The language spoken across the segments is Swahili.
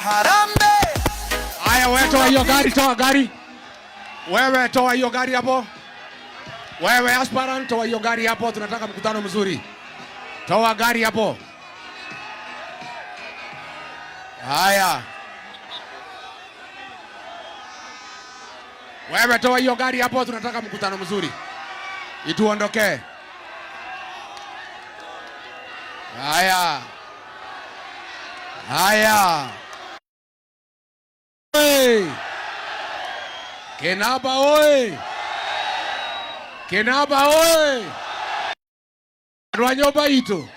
Harambe. Aya, wewe toa hiyo gari, toa gari. Wewe toa hiyo gari hapo. Wewe aspirant, toa hiyo gari hapo, tunataka mkutano mzuri. Toa gari hapo. Haya. Wewe toa hiyo gari hapo, tunataka mkutano mzuri. Ituondoke. Haya. Haya. Oi. Kenaba oi. Kenaba oi. Adwa ito.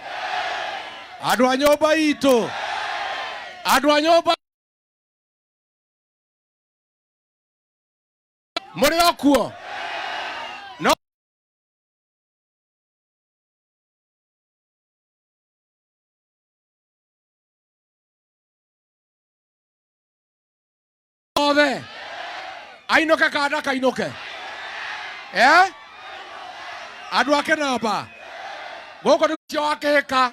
Adwa ito. Adwa Muri okuo. No. Ove. Ainoke kada kainoke. Adwa kenaba. Goko ni cio akeka.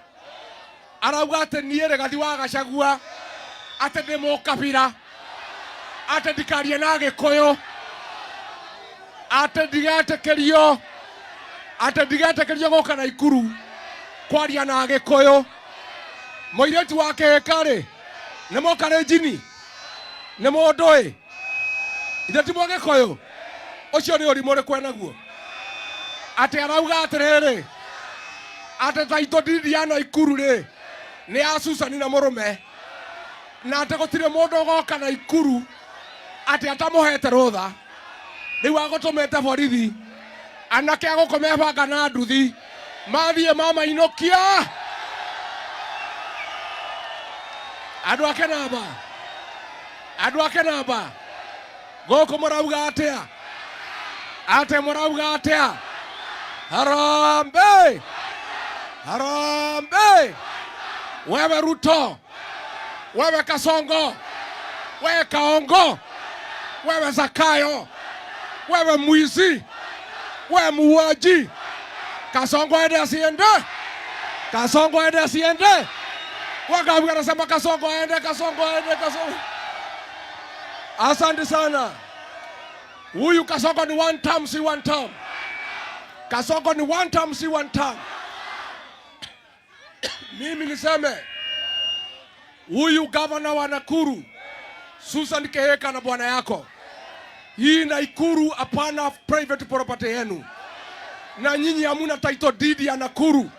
Arauga ate niere gathi wa Gachagua. Ate ndimo kabira. Ate ndikarie na Gikuyu. Ate ndigetekerio. Ate ndigetekerio goka na Ikuru. Kwaria na Gikuyu. Moiretu wake kare. Nemo kare jini. Nemo ndoi. Ithati mwa Gikuyu. Ucio ni uri muri kwenaguo. Ate arauga atiriri. Ate taito Didiana Ikuru ri. Ni ya Susan na murume. Na ate gutire mundu goka na Ikuru. Ate atamuhete rutha. Riu agotumete borithi. Anake agukome banga na nduthi. Mathie mama inokia. Andu ake namba. Andu ake namba. Goko murauga atia. Ate murauga atia. Harambe. Harambe. Wewe Ruto. Wewe Kasongo. Wewe Kaongo. Wewe Zakayo. Wewe mwizi. Wewe muuaji. Kasongo aende asiende. Kasongo aende asiende. Wangapi wanasema Kasongo aende, Kasongo aende, Kasongo. Asante sana. Huyu Kasongo ni one term, si one term. Kasongo ni one term, si one term. Mimi niseme huyu governor wa Nakuru Susan Kehika na bwana yako, hii Nakuru hapana private property yenu, na nyinyi hamuna title deed ya Nakuru.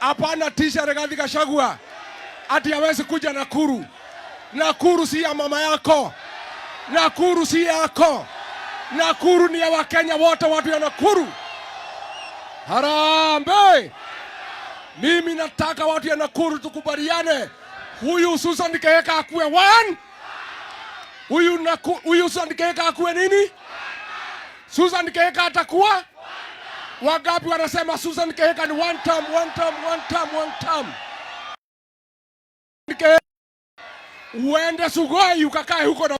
Hapana tisha Rigathi Gachagua ati hawezi kuja Nakuru. Nakuru si ya mama yako. Nakuru si yako. Nakuru ni ya Wakenya wote, watu ya Nakuru. Harambe. Mimi nataka watu ya Nakuru tukubaliane. Huyu Susan Kehika akuwe one. Huyu Susan Kehika akuwe nini? Susan Kehika atakuwa? Wangapi wanasema Susan Kehika ni one term, one term, one term, one term? Uende Sugoi ukakae huko na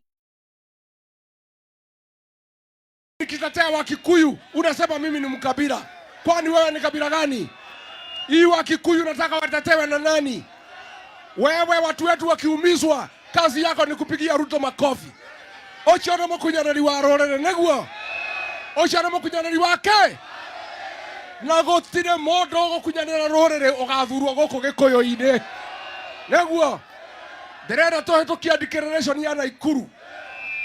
nikitetea Wakikuyu unasema mimi ni mkabila. Kwani wewe ni kabila gani? Hii Wakikuyu nataka watetewe na nani? Wewe watu wetu wakiumizwa, kazi yako ni kupigia Ruto makofi. Ochono mukunyanari wa rorere neguo. Ochono mukunyanari wake. Na gotire modo gukunyanira rorere ugathurwo guku Gikuyu-ini. Neguo. Ndirenda tuhitukia declaration ya Nakuru.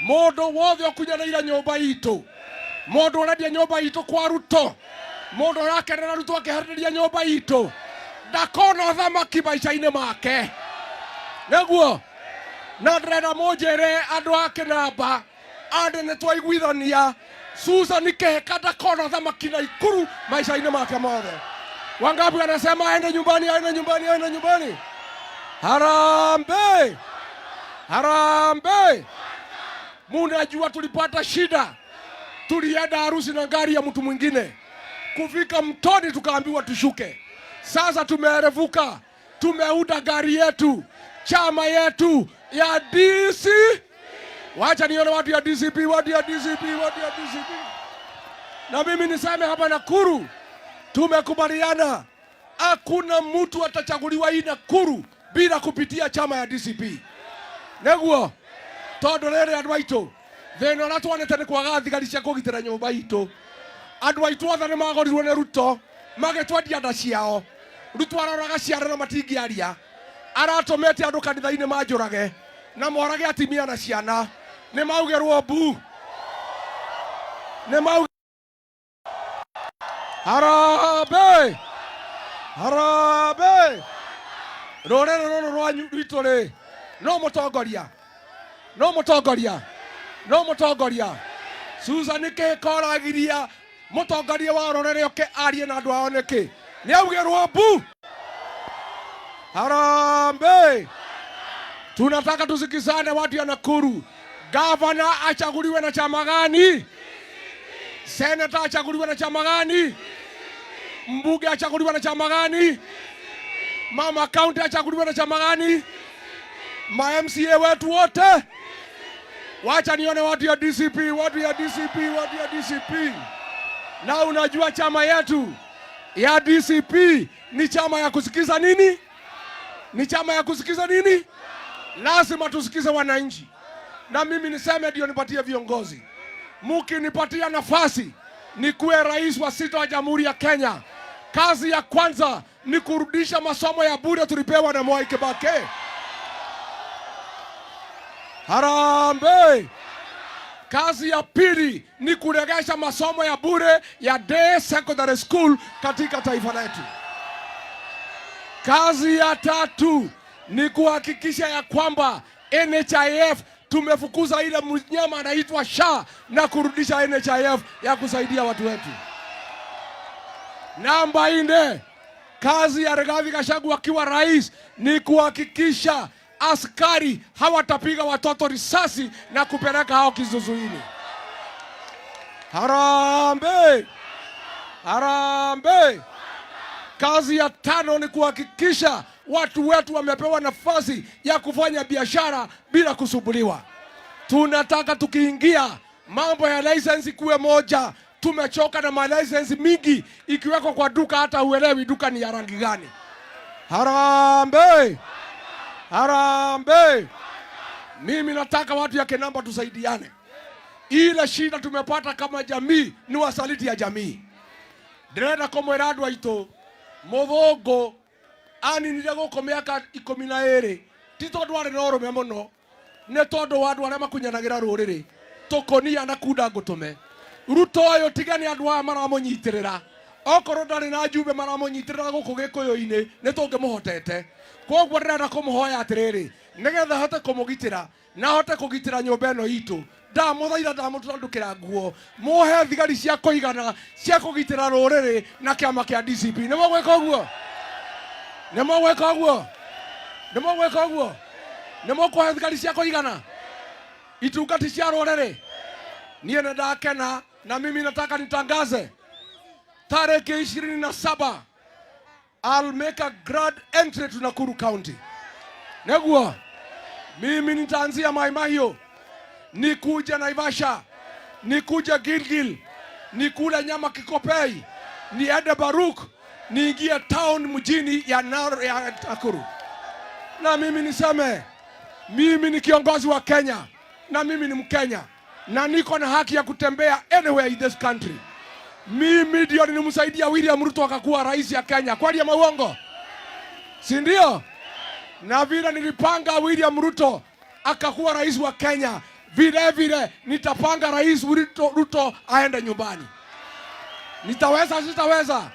Modo wothe ukunyanira nyumba itu. Modo urendia nyumba itu kwa Ruto. Modo rakenera Ruto akiharĩria nyumba itu. Ndakona thamaki maica-inĩ make. Neguo. Na ndĩrenda mũnjĩre andũ a Kĩnamba ande nĩ twaiguithania Susan Kehika ndakona thamaki Nakuru maica-inĩ make mothe. Wangapi wanasema aende nyumbani, aende nyumbani, aende nyumbani? Harambe. Harambe. Munajua tulipata shida. Tulienda harusi na gari ya mtu mwingine. Kufika Mtoni tukaambiwa tushuke. Sasa tumeerevuka. Tumeunda gari yetu. Chama yetu ya DC. Wacha nione watu ya DCP, watu ya DCP, watu ya DCP. Na mimi niseme hapa Nakuru, Tumekubaliana hakuna mtu atachaguliwa hii Nakuru bila kupitia chama ya DCP. Neguo tondu riri andu aitu thina uria twanite ni kwaga thigari cia kugitira nyumba itu. Andu aitu othe ni magorirwo ni Ruto magitwendia nda ciao. Ruto aroraga ciana na matingiaria, aratumite andu kanitha-ini manjurage na morage atimia na ciana. Ni maugerwo mbu, ni mau Harambee! Harambee! Rurere ruru rwanyu rwitu ri no mutongoria, no mutongoria, no mutongoria. Susan Kikoragiria mutongoria wa rurere oke arie na andu ao niki ni augerwo mbu. Harambee! Tunataka tusikizane watu ya Nakuru. Gavana achaguliwe na chama gani? Senator achaguliwe na chama gani? Mbunge achaguliwe na chama gani? Mama county achaguliwe na chama gani? Ma MCA wetu wote. Wacha nione watu ya DCP, watu ya DCP, watu ya DCP. Na unajua chama yetu ya DCP ni chama ya kusikiza nini? Ni chama ya kusikiza nini? Lazima tusikize wananchi. Na mimi niseme ndio nipatie viongozi. Mukinipatia nafasi nikuwe rais wa 6 wa Jamhuri ya Kenya, kazi ya kwanza ni kurudisha masomo ya bure tulipewa na Mwai Kibaki. Harambee! Kazi ya pili ni kuregesha masomo ya bure ya day secondary school katika taifa letu. Kazi ya tatu ni kuhakikisha ya kwamba NHIF tumefukuza ile mnyama anaitwa SHA na kurudisha NHIF ya kusaidia watu wetu. Namba 4, kazi ya Rigathi Gachagua akiwa rais ni kuhakikisha askari hawatapiga watoto risasi na kupeleka hao kizuizini. Harambee! Harambee! Kazi ya 5 ni kuhakikisha watu wetu wamepewa nafasi ya kufanya biashara bila kusumbuliwa. Tunataka tukiingia mambo ya license kuwe moja. Tumechoka na license mingi ikiweko kwa duka hata uelewi duka ni ya rangi gani. Harambee! Harambee! Mimi nataka watu ya Kinamba tusaidiane. Ile shida tumepata kama jamii ni wasaliti ya jamii. Ndirenda kumwira andu aitu muthungu ani nire guko miaka 12 ti tondu ari na urume muno, ni tondu wa andu aria makunyanagira ruriri tukonia na kunda ngutume. Ruto uyu tigani andu aya maramunyitirira, okorwo ndari na njumbe maramunyitirira guku Gikuyu-ini ni tungimuhotete. Koguo ndirenda kumuhoya atiriri nigetha hote kumugitira na hote kugitira nyumba ino itu, ndamuthaitha ndamutandukira nguo muhe thigari cia kuigana cia kugitira ruriri na kiama kia DCP. Ni mogweka uguo? Ni mogweka uguo? Ni mogweka uguo? Ni mokuhe thigari cia kuigana itungati cia ruriri? Niĩ ndakena na mimi nataka nitangaze tariki 27 I'll make a grand entry to Nakuru County. Neguo mimi nitaanzia Mai Mahiu, nikuja Naivasha, nikuja Gilgil, nikule nyama Kikopei, niende Baruk, niingie town mjini ya Nakuru. Na mimi niseme mimi ni kiongozi wa Kenya na mimi ni Mkenya na niko na haki ya kutembea anywhere in this country. Mimi ndio nilimsaidia William Ruto akakuwa rais ya Kenya. Kwani ya mauongo? Si ndio? Na vile nilipanga William Ruto akakuwa rais wa Kenya, vile vile nitapanga rais Ruto aende nyumbani. Nitaweza sitaweza?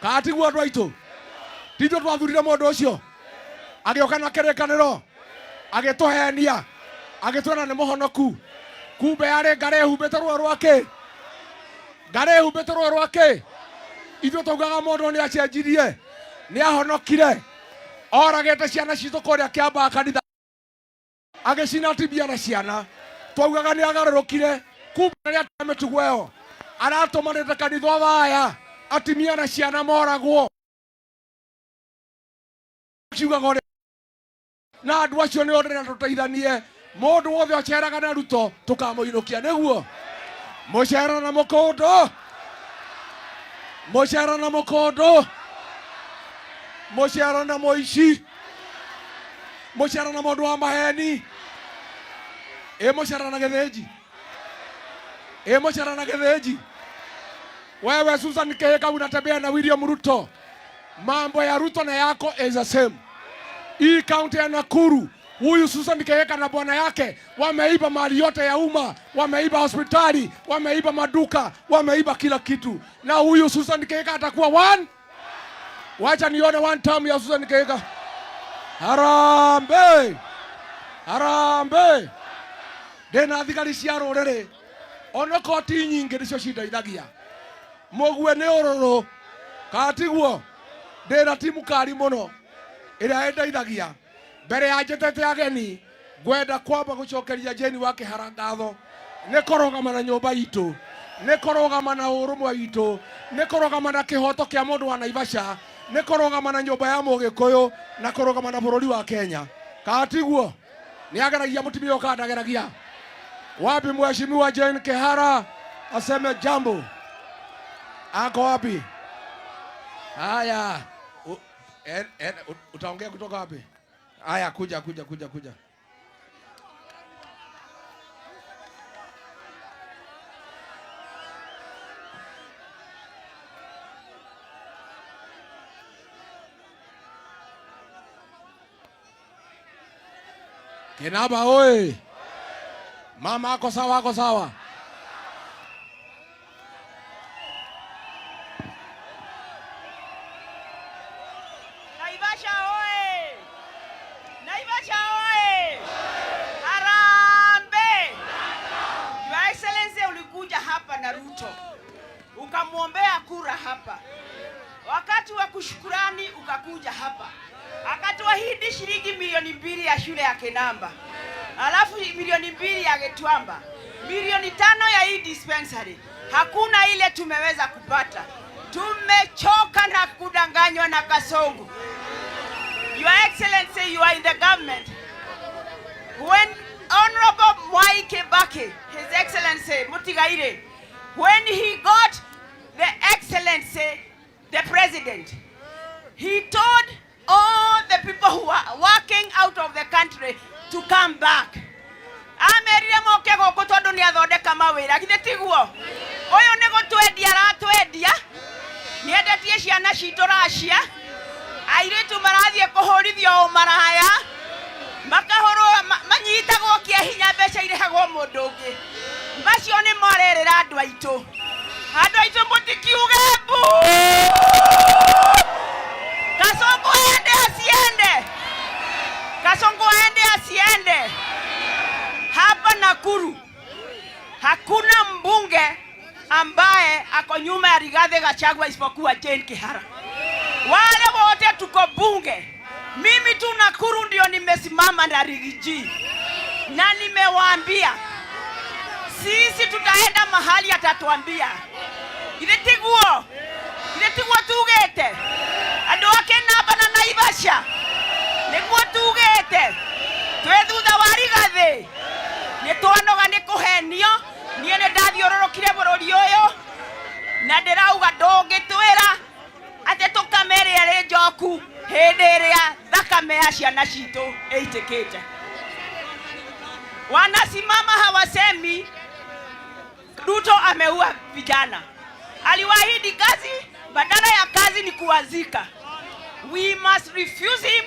Kati gwa rwaito. Tito twathurire mundu ucio. Agioka na kerekaniro. Agituhenia. Agitwara ni muhonoku. Kumbe ari ngare humbite ruo rwake. Ngare humbite ruo rwake. Ithuĩ taugaga mũndũ nĩ acenjirie, nĩ ahonokire, oragĩte ciana citũ kũrĩa kĩamba kanitha, agĩcina tibia na ciana. Twaugaga nĩ agarũrũkire, kumbe rĩrĩa mĩtugo ĩyo aratũmanĩte kanitha thaya atimia na ciana moragwo. Na andũ acio nĩ ndĩrenda tũteithanie. Mũndũ wothe aceraga na Ruto tukamũinũkia. Nĩguo mũcera na mũkũndũ Moshara na mokodo. Moshara na moishi. Moshara na modu wa maheni. Moshara na getheji. Moshara na getheji. Wewe Susan Kehika unatembea na William Ruto. Mambo ya Ruto na yako is the same. Hii kaunti ya Nakuru, huyu Susan Kehika na bwana yake wameiba mali yote ya umma, wameiba hospitali, wameiba maduka, wameiba kila kitu. Na huyu Susan Kehika atakuwa one. Wacha nione one term ya Susan Kehika. Harambe! Harambe! Dena thigari cia rurere. Ono koti nyingi nicio cindeithagia. Mugwe ni ururu. Katiguo. Dena timu kari muno. Ira endeithagia. Mbere ya njetete ageni. Gwenda kwamba gucokeria Jeni wa Kihara ngatho. Ni korogama na nyumba itu. Ni korogama na urumwe itu. Ni korogama na kihoto kia mundu wa Naivasha. Ni korogama na nyumba ya Mugikuyu na korogama na bururi wa Kenya. Katiguo. Ni ageragia mutimio kada ageragia. Wapi mheshimiwa Jane Kihara aseme jambo? Ako wapi? Haya. Utaongea kutoka wapi? Haya, kuja. Kinaba oi. Mama ako sawa. Naivasha oye! Naivasha oye! Harambe! Your Excellency, ulikuja hapa na Ruto. Ukamwombea kura hapa. Wakati wa kushukurani ukakuja hapa. Akatuahidi shilingi milioni 2 ya shule ya Kenamba. Alafu milioni 2 ya Getwamba. Milioni 5 ya hii dispensary. Hakuna ile tumeweza kupata. Tumechoka na kudanganywa na Kasongo. Your Excellency, you are in the government. When Honorable Mwai Kibaki, His Excellency Mutigaire, when he got the Excellency, the President, he told all the people who are working out of the country to come back. Ameria moke goko tondu ni athondeka mawira githitiguo. Uyu ni gutwendia aratwendia. Ni endetie ciana citu Russia. Airitu marathie kuhurithio maraya. Makahoro manyitagwo kiahinya mbeca irehagwo mundu ungi. Macio ni morerera andu aitu. Andu aitu mutikiuge bu. Kasongo ende asiende. Kasongo ende asiende. Hapa Nakuru hakuna mbunge ambaye ako nyuma ya Rigathi Gachagua isipokuwa Jane Kihara. Wale wote tuko bunge. Mimi tu Nakuru ndio nimesimama na Rigiji. Na nimewaambia sisi tutaenda mahali atatuambia. Ilitiguo tugete. Andu ake Namba na Naivasha. Niguo tugete. Twethutha wa Rigathi. Ni twanoga ni kuhenio. Nie ne ndathiororokire bururi uyu. Na ndirauga ndungitwira ate tukamere ari njoku hindi iria thakame ya ciana citu eitikite. Wanasimama hawasemi Ruto ameua vijana. Aliwaahidi kazi, badala ya kazi ni kuwazika. We must refuse him.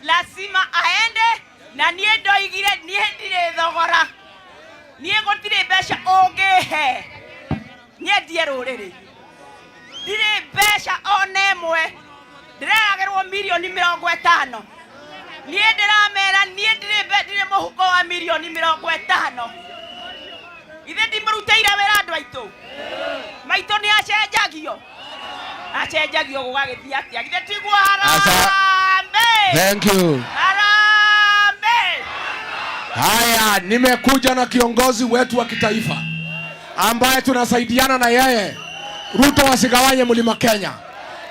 Lazima aende na nie ndoigire nie ndire thogora. Nie gotire mbeca ongehe. Nie ndie ruriri. Ndire mbeca onemwe. Ndiragerwo milioni 50. Nie ndiramera nie ndire muhuko wa milioni 50. Ithe ndimurutire wera andu aitu. Maito ni acenjagio. Acenjagio gugagithia atia. Ithe tiguo harambe. Thank you. Harambe. Haya, nimekuja na kiongozi wetu wa kitaifa ambaye tunasaidiana na yeye. Ruto wasigawanye Mlima Kenya.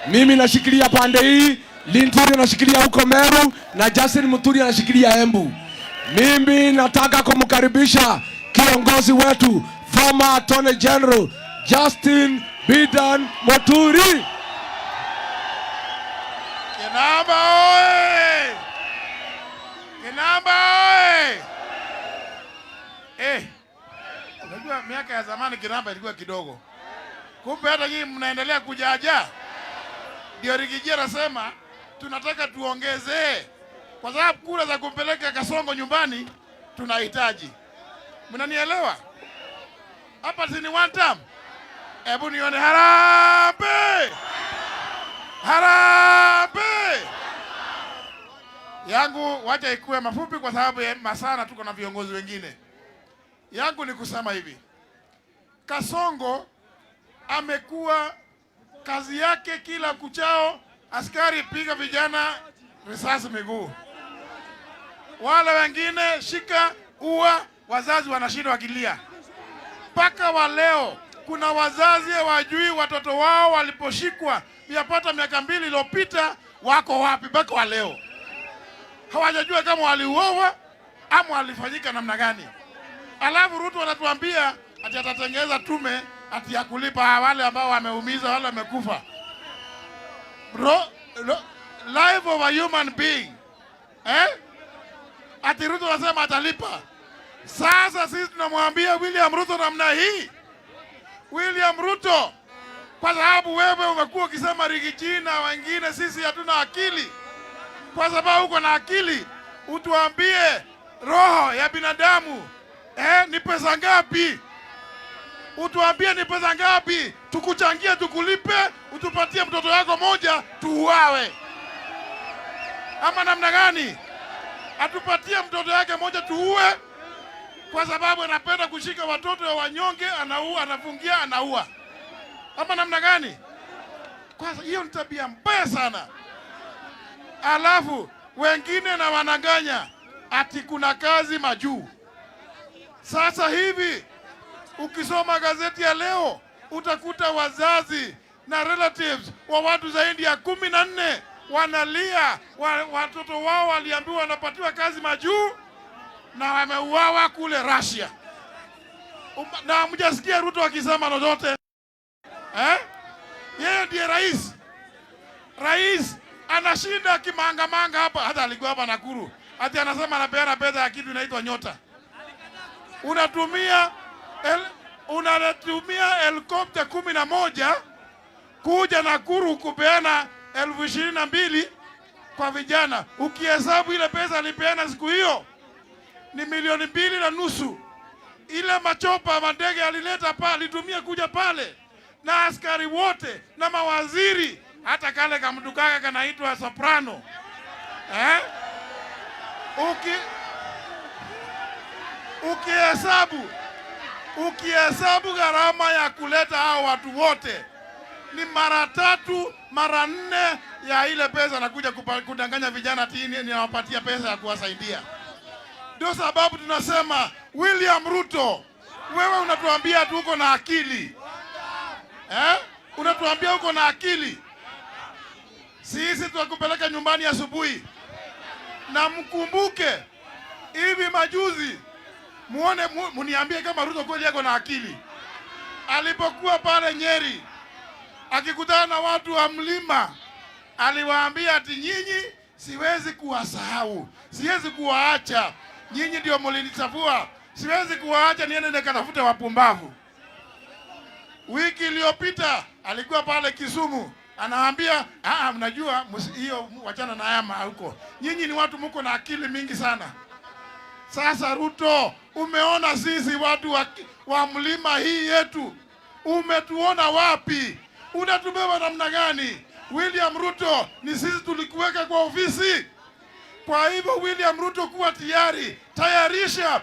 Mimi nashikilia pande hii, Linturi nashikilia huko Meru na Justin Muturi anashikilia Embu. Mimi nataka kumkaribisha kiongozi wetu former Attorney General Justin Bidan Muturi. Kinamba oye! Kinamba oye! Unajua miaka ya zamani Kinamba ilikuwa kidogo. Kumbe hata nyinyi mnaendelea kujaja. Ndio Rigiji anasema tunataka tuongezee. Kwa sababu kura za kumpeleka Kasongo nyumbani tunahitaji. Mnanielewa? Hapa si ni one term. Hebu nione harambee! Harambee! Yangu wacha ikuwe mafupi kwa sababu ya masana tuko na viongozi wengine. Yangu ni kusema hivi. Kasongo amekuwa kazi yake kila kuchao, askari piga vijana risasi miguu. Wale wengine shika ua, wazazi wanashinda wakilia. Mpaka wa leo kuna wazazi wajui watoto wao waliposhikwa yapata miaka 2 iliyopita wako wapi mpaka wa leo. Hawajajua kama waliuawa ama walifanyika namna gani. Alafu Ruto anatuambia ati atatengeza tume ati ya kulipa wale ambao wameumiza, wale wamekufa. Bro, life of a human being. Ati Ruto anasema atalipa. Sasa sisi tunamwambia William Ruto namna hii. William Ruto, kwa sababu wewe umekuwa ukisema Rigiji na wengine sisi hatuna akili. Kwa sababu uko na akili, utuambie roho ya binadamu ni pesa ngapi? Utuambie ni pesa ngapi? Tukuchangie, tukulipe, utupatie mtoto yako moja tuuawe. Ama namna gani? Atupatie mtoto yake moja tuue kwa sababu anapenda kushika watoto wa wanyonge, anaua, anafungia, anaua. Ama namna gani? Kwa hiyo ni tabia mbaya sana. Alafu wengine na wananganya ati kuna kazi majuu. Sasa hivi ukisoma gazeti ya leo utakuta wazazi na relatives wa watu zaidi ya 14 wanalia watoto wao waliambiwa wanapatiwa kazi majuu na wameuawa kule Russia. Na mjasikia Ruto akisema lolote. Yeye ndiye rais. Rais anashinda kimangamanga hapa, hata alikuwa hapa Nakuru. Ati anasema anapeana pesa ya kitu inaitwa Nyota. Unatumia helikopta 11 kuja Nakuru kupeana 22,000 kwa vijana. Ukihesabu ile pesa alipeana siku hiyo ni 2.5 milioni. Ile machopa mandege alileta pale, alitumia kuja pale na askari wote na mawaziri, hata kale kamtu kaka kanaitwa Soprano. Ukihesabu gharama ya kuleta hao watu wote ni mara 3 mara 4 ya ile pesa nakuja kudanganya vijana tini niwapatia pesa ya kuwasaidia. Ndio sababu tunasema William Ruto, wewe unatuambia tu uko na akili. Unatuambia uko na akili. Sisi tutakupeleka nyumbani asubuhi. Na mkumbuke hivi majuzi muniambie kama Ruto kweli yako na akili. Alipokuwa pale Nyeri akikutana na watu wa mlima, aliwaambia ati nyinyi siwezi kuwasahau, siwezi kuwaacha. Nyinyi ndio mlinichafua, siwezi kuwaacha niende nikatafute wapumbavu. Wiki iliyopita alikuwa pale Kisumu, anawaambia mnajua hiyo wachana na yama huko. Nyinyi ni watu mko na akili mingi sana. Sasa Ruto, umeona sisi watu wa mlima hii yetu, umetuona wapi? Unatubeba namna gani? William Ruto, ni sisi tulikuweka kwa ofisi. Kwa hivyo William Ruto, kuwa tayari, tayarisha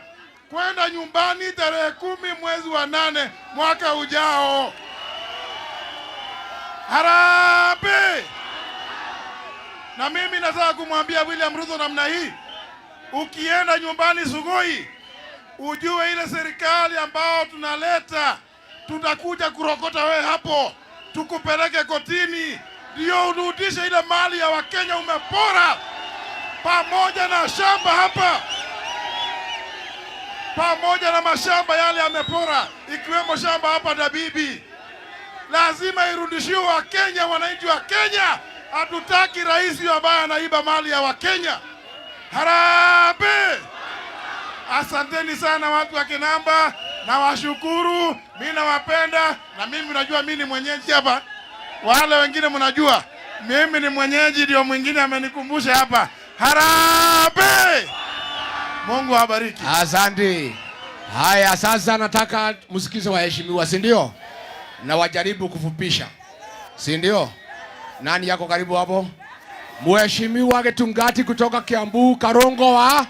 kwenda nyumbani tarehe 10 mwezi wa 8 mwaka ujao. Harambee! Na mimi nataka kumwambia William Ruto namna hii, ukienda nyumbani Sugoi, ujue ile serikali ambao tunaleta, tutakuja kurokota wewe hapo, tukupeleke kotini, ndio urudishe ile mali ya Wakenya umepora, pamoja na shamba hapa, pamoja na mashamba yale amepora, ikiwemo shamba hapa Dabibi. lazima irudishiwe Wakenya, wananchi wa Kenya. Hatutaki rais ambaye anaiba mali ya Wakenya. Harambee! Asanteni sana watu wa Kinamba, na washukuru. Mimi nawapenda, na mimi najua mimi ni mwenyeji hapa. Wale wengine mnajua mimi ni mwenyeji, ndio mwingine amenikumbusha hapa. Harambee! Mungu awabariki. Asante. Haya, sasa nataka msikize waheshimiwa, si ndio? Na wajaribu kufupisha, si ndio? Nani yako karibu hapo? Mheshimiwa Getungati kutoka Kiambu Karongo wa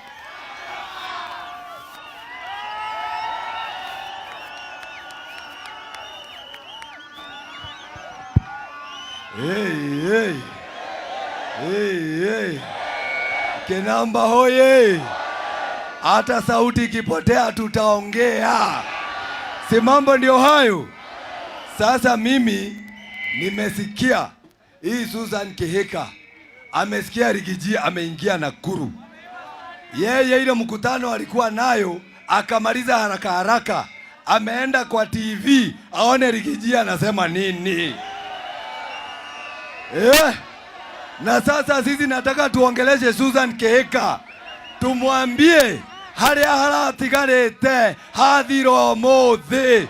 Hey. Kinamba hoye. Hata sauti ikipotea tutaongea. Si mambo ndio hayo. Sasa mimi nimesikia hii Susan Kihika amesikia Rigiji ameingia Nakuru. Yeye ile mkutano alikuwa nayo akamaliza haraka haraka, ameenda kwa TV aone Rigiji anasema nini. Na sasa sisi nataka tuongeleshe Susan Kihika, tumwambie haria haratigarite hathiro mothi.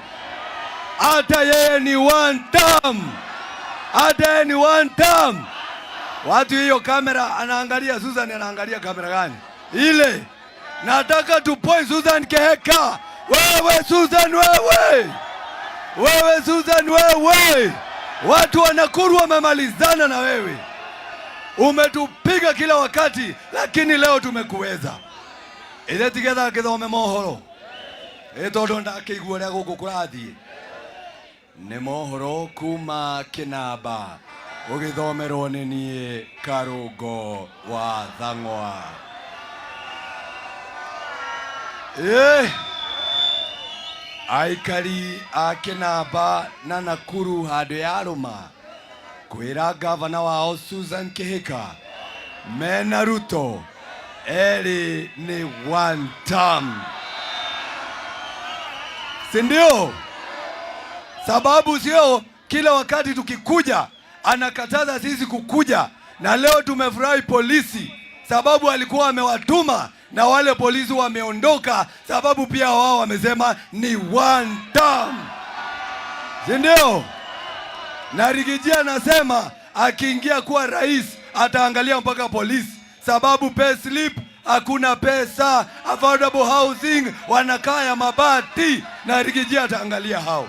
Hata yeye ni one term. Hata yeye ni one term. Watu hiyo kamera anaangalia, Susan anaangalia kamera gani? Ile. Nataka tupoe Susan Kihika. Wewe Susan wewe. Wewe Susan wewe. Watu wa Nakuru wamemalizana na wewe. Umetupiga kila wakati, lakini leo tumekuweza. Ile tigeza kithome mohoro. Etondo ndakigua ria guku kurathie. Ni mohoro kuma Kinamba. Ugithomerwo ni nie Karungo wa Thang'wa. Aikari a Kinamba na Nakuru handu ya Ruma kwira gavana wao Susan Kihika mena Ruto eri ni one term. Sindio? Sababu sio kila wakati tukikuja anakataza sisi kukuja. Na leo tumefurahi polisi sababu alikuwa amewatuma na wale polisi wameondoka sababu pia wao wamesema ni one term. Sindio? Na Rigiji anasema akiingia kuwa rais ataangalia mpaka polisi sababu pay slip hakuna pesa, affordable housing wanakaa ya mabati, na Rigiji ataangalia hao.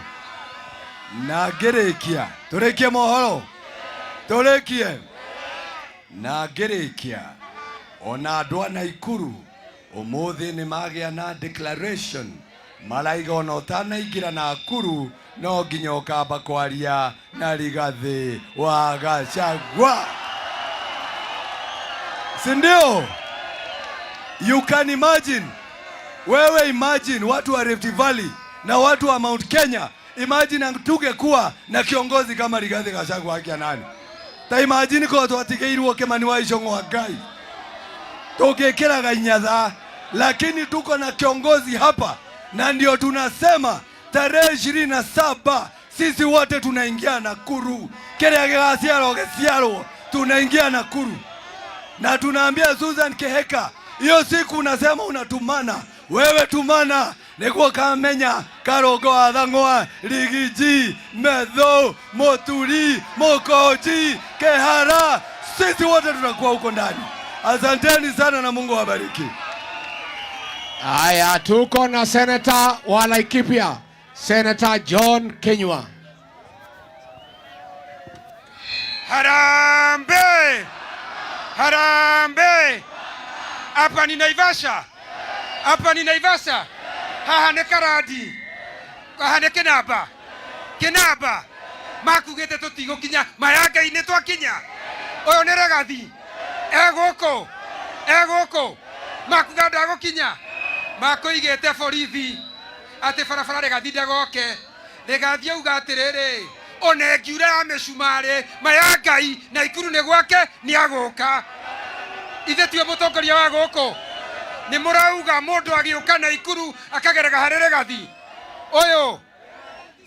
Na gerekia turekie mohoro turekie na gerekia ona andũ a Naikuru umuthi ni magia na declaration maraiga ona ũtanaingĩra Nakuru no nginya ũkamba kwaria na Rigathi wa Gachagua. Sindio? You can imagine. Wewe imagine watu wa Rift Valley na watu wa Mount Kenya. Imagine tungekuwa na kiongozi kama Rigathi Gachagua akia nani. Ta imagine ko twatigeirwo Kimani wa Icũng'wa Ngai. Tungekeraga inyatha, lakini tuko na kiongozi hapa na ndio tunasema tarehe 27 sisi wote tunaingia Nakuru. Kile gĩgaciarwo tunaingia Nakuru. Na tunaambia Susan Kihika, hiyo siku unasema unatumana, wewe tumana niguo kamenya Karungo wa Thang'wa, Rigiji, Medho, Moturi, Mokoji, Kehara, sisi wote tunakuwa huko ndani. Asanteni sana na Mungu awabariki. Haya, tuko na Senator wa Laikipia, Senator John Kenywa. Harambee! Harambee! Hapa ni Naivasha. Hapa ni Naivasha. Haha ne Karadi. Haha ne Kinamba. Kinamba. Makugete tutigo kinya. Mayaga ine twa kinya. Oyo ne Rigathi. Egoko. Makuganda go kinya. Makoigete borithi. Ate barabara Rigathi ndagoke. Rigathi auga atiriri. One ngiura amecumare mayangai Naikuru ne gwake ni agoka. Ithe tiwe mutongoria wa goko. Ni murauga mundu agiuka Naikuru akagerega harere Rigathi. Oyo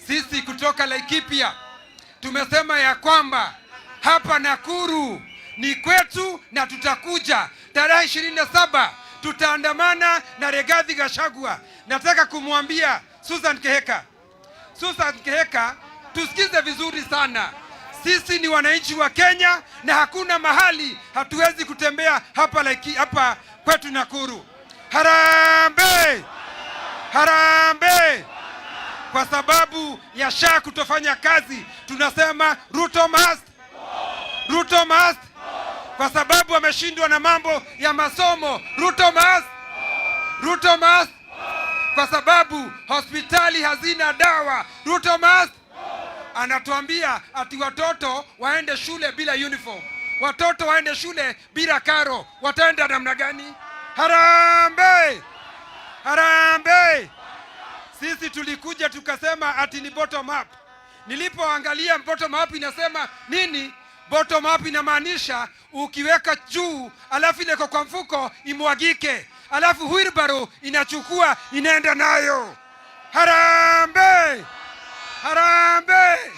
sisi kutoka Laikipia tumesema ya kwamba hapa Nakuru ni kwetu na tutakuja. Tarehe 27 tutaandamana na Rigathi Gachagua. Nataka kumwambia Susan Keheka, tusikize vizuri sana. Sisi ni wananchi wa Kenya na hakuna mahali hatuwezi kutembea hapa kwetu Nakuru. Harambee! Harambee! Kwa sababu ya SHA kutofanya kazi, tunasema Ruto must. Ruto must. Kwa sababu ameshindwa na mambo ya masomo, Ruto must. Ruto must. Kwa sababu hospitali hazina dawa, Ruto must. Anatuambia ati watoto waende shule bila uniform. Watoto waende shule bila karo. Wataenda namna gani? Harambee! Harambee! Sisi tulikuja tukasema ati ni bottom up. Nilipoangalia bottom up inasema nini? Bottom up inamaanisha ukiweka juu alafu ile kwa mfuko imwagike, alafu wheelbarrow inachukua inaenda nayo. Harambee! Harambee!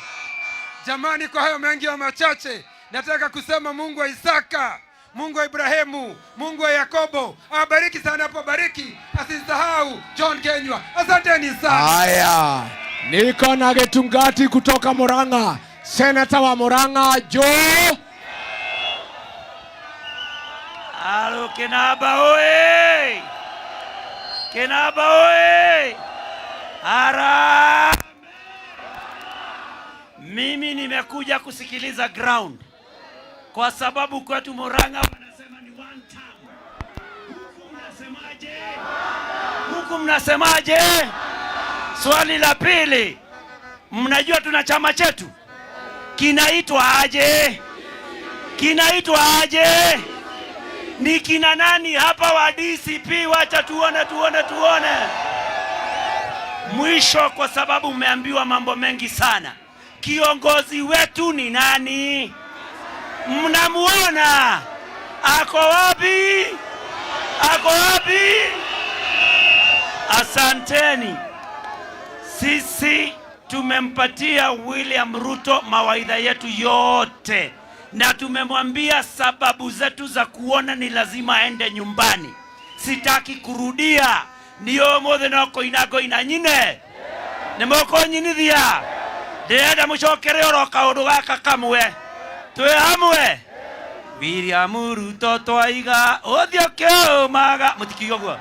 Jamani, kwa hayo mengi ya machache nataka kusema Mungu wa Isaka, Mungu wa Ibrahimu, Mungu wa Yakobo awabariki sana hapo, bariki asisahau John Kenywa. Asanteni sana. Haya, niko na Getungati kutoka Murang'a, senata wa Murang'a Joe. Halo Kinaba oye! Kinaba oye! Ara! Mimi nimekuja kusikiliza ground kwa sababu kwetu Murang'a wanasema ni one term. Huku mnasemaje? Huku mnasemaje? Swali la pili, mnajua tuna chama chetu kinaitwa aje? Kinaitwa aje? Ni kina nani hapa wa DCP? Wacha tuone. Mwisho, kwa sababu umeambiwa mambo mengi sana. Kiongozi wetu ni nani? Mnamuona? Ako wapi? Ako wapi? Asanteni. Sisi tumempatia William Ruto mawaidha yetu yote na tumemwambia sababu zetu za kuona ni lazima aende nyumbani. Sitaki kurudia. Niyo mothe noko inago inanyine. Nemoko nyinithia. Ndenda mucokere oroka undu gaka kamwe. Twe hamwe. William Ruto twaiga uthio kiumaga mutikigo gwa.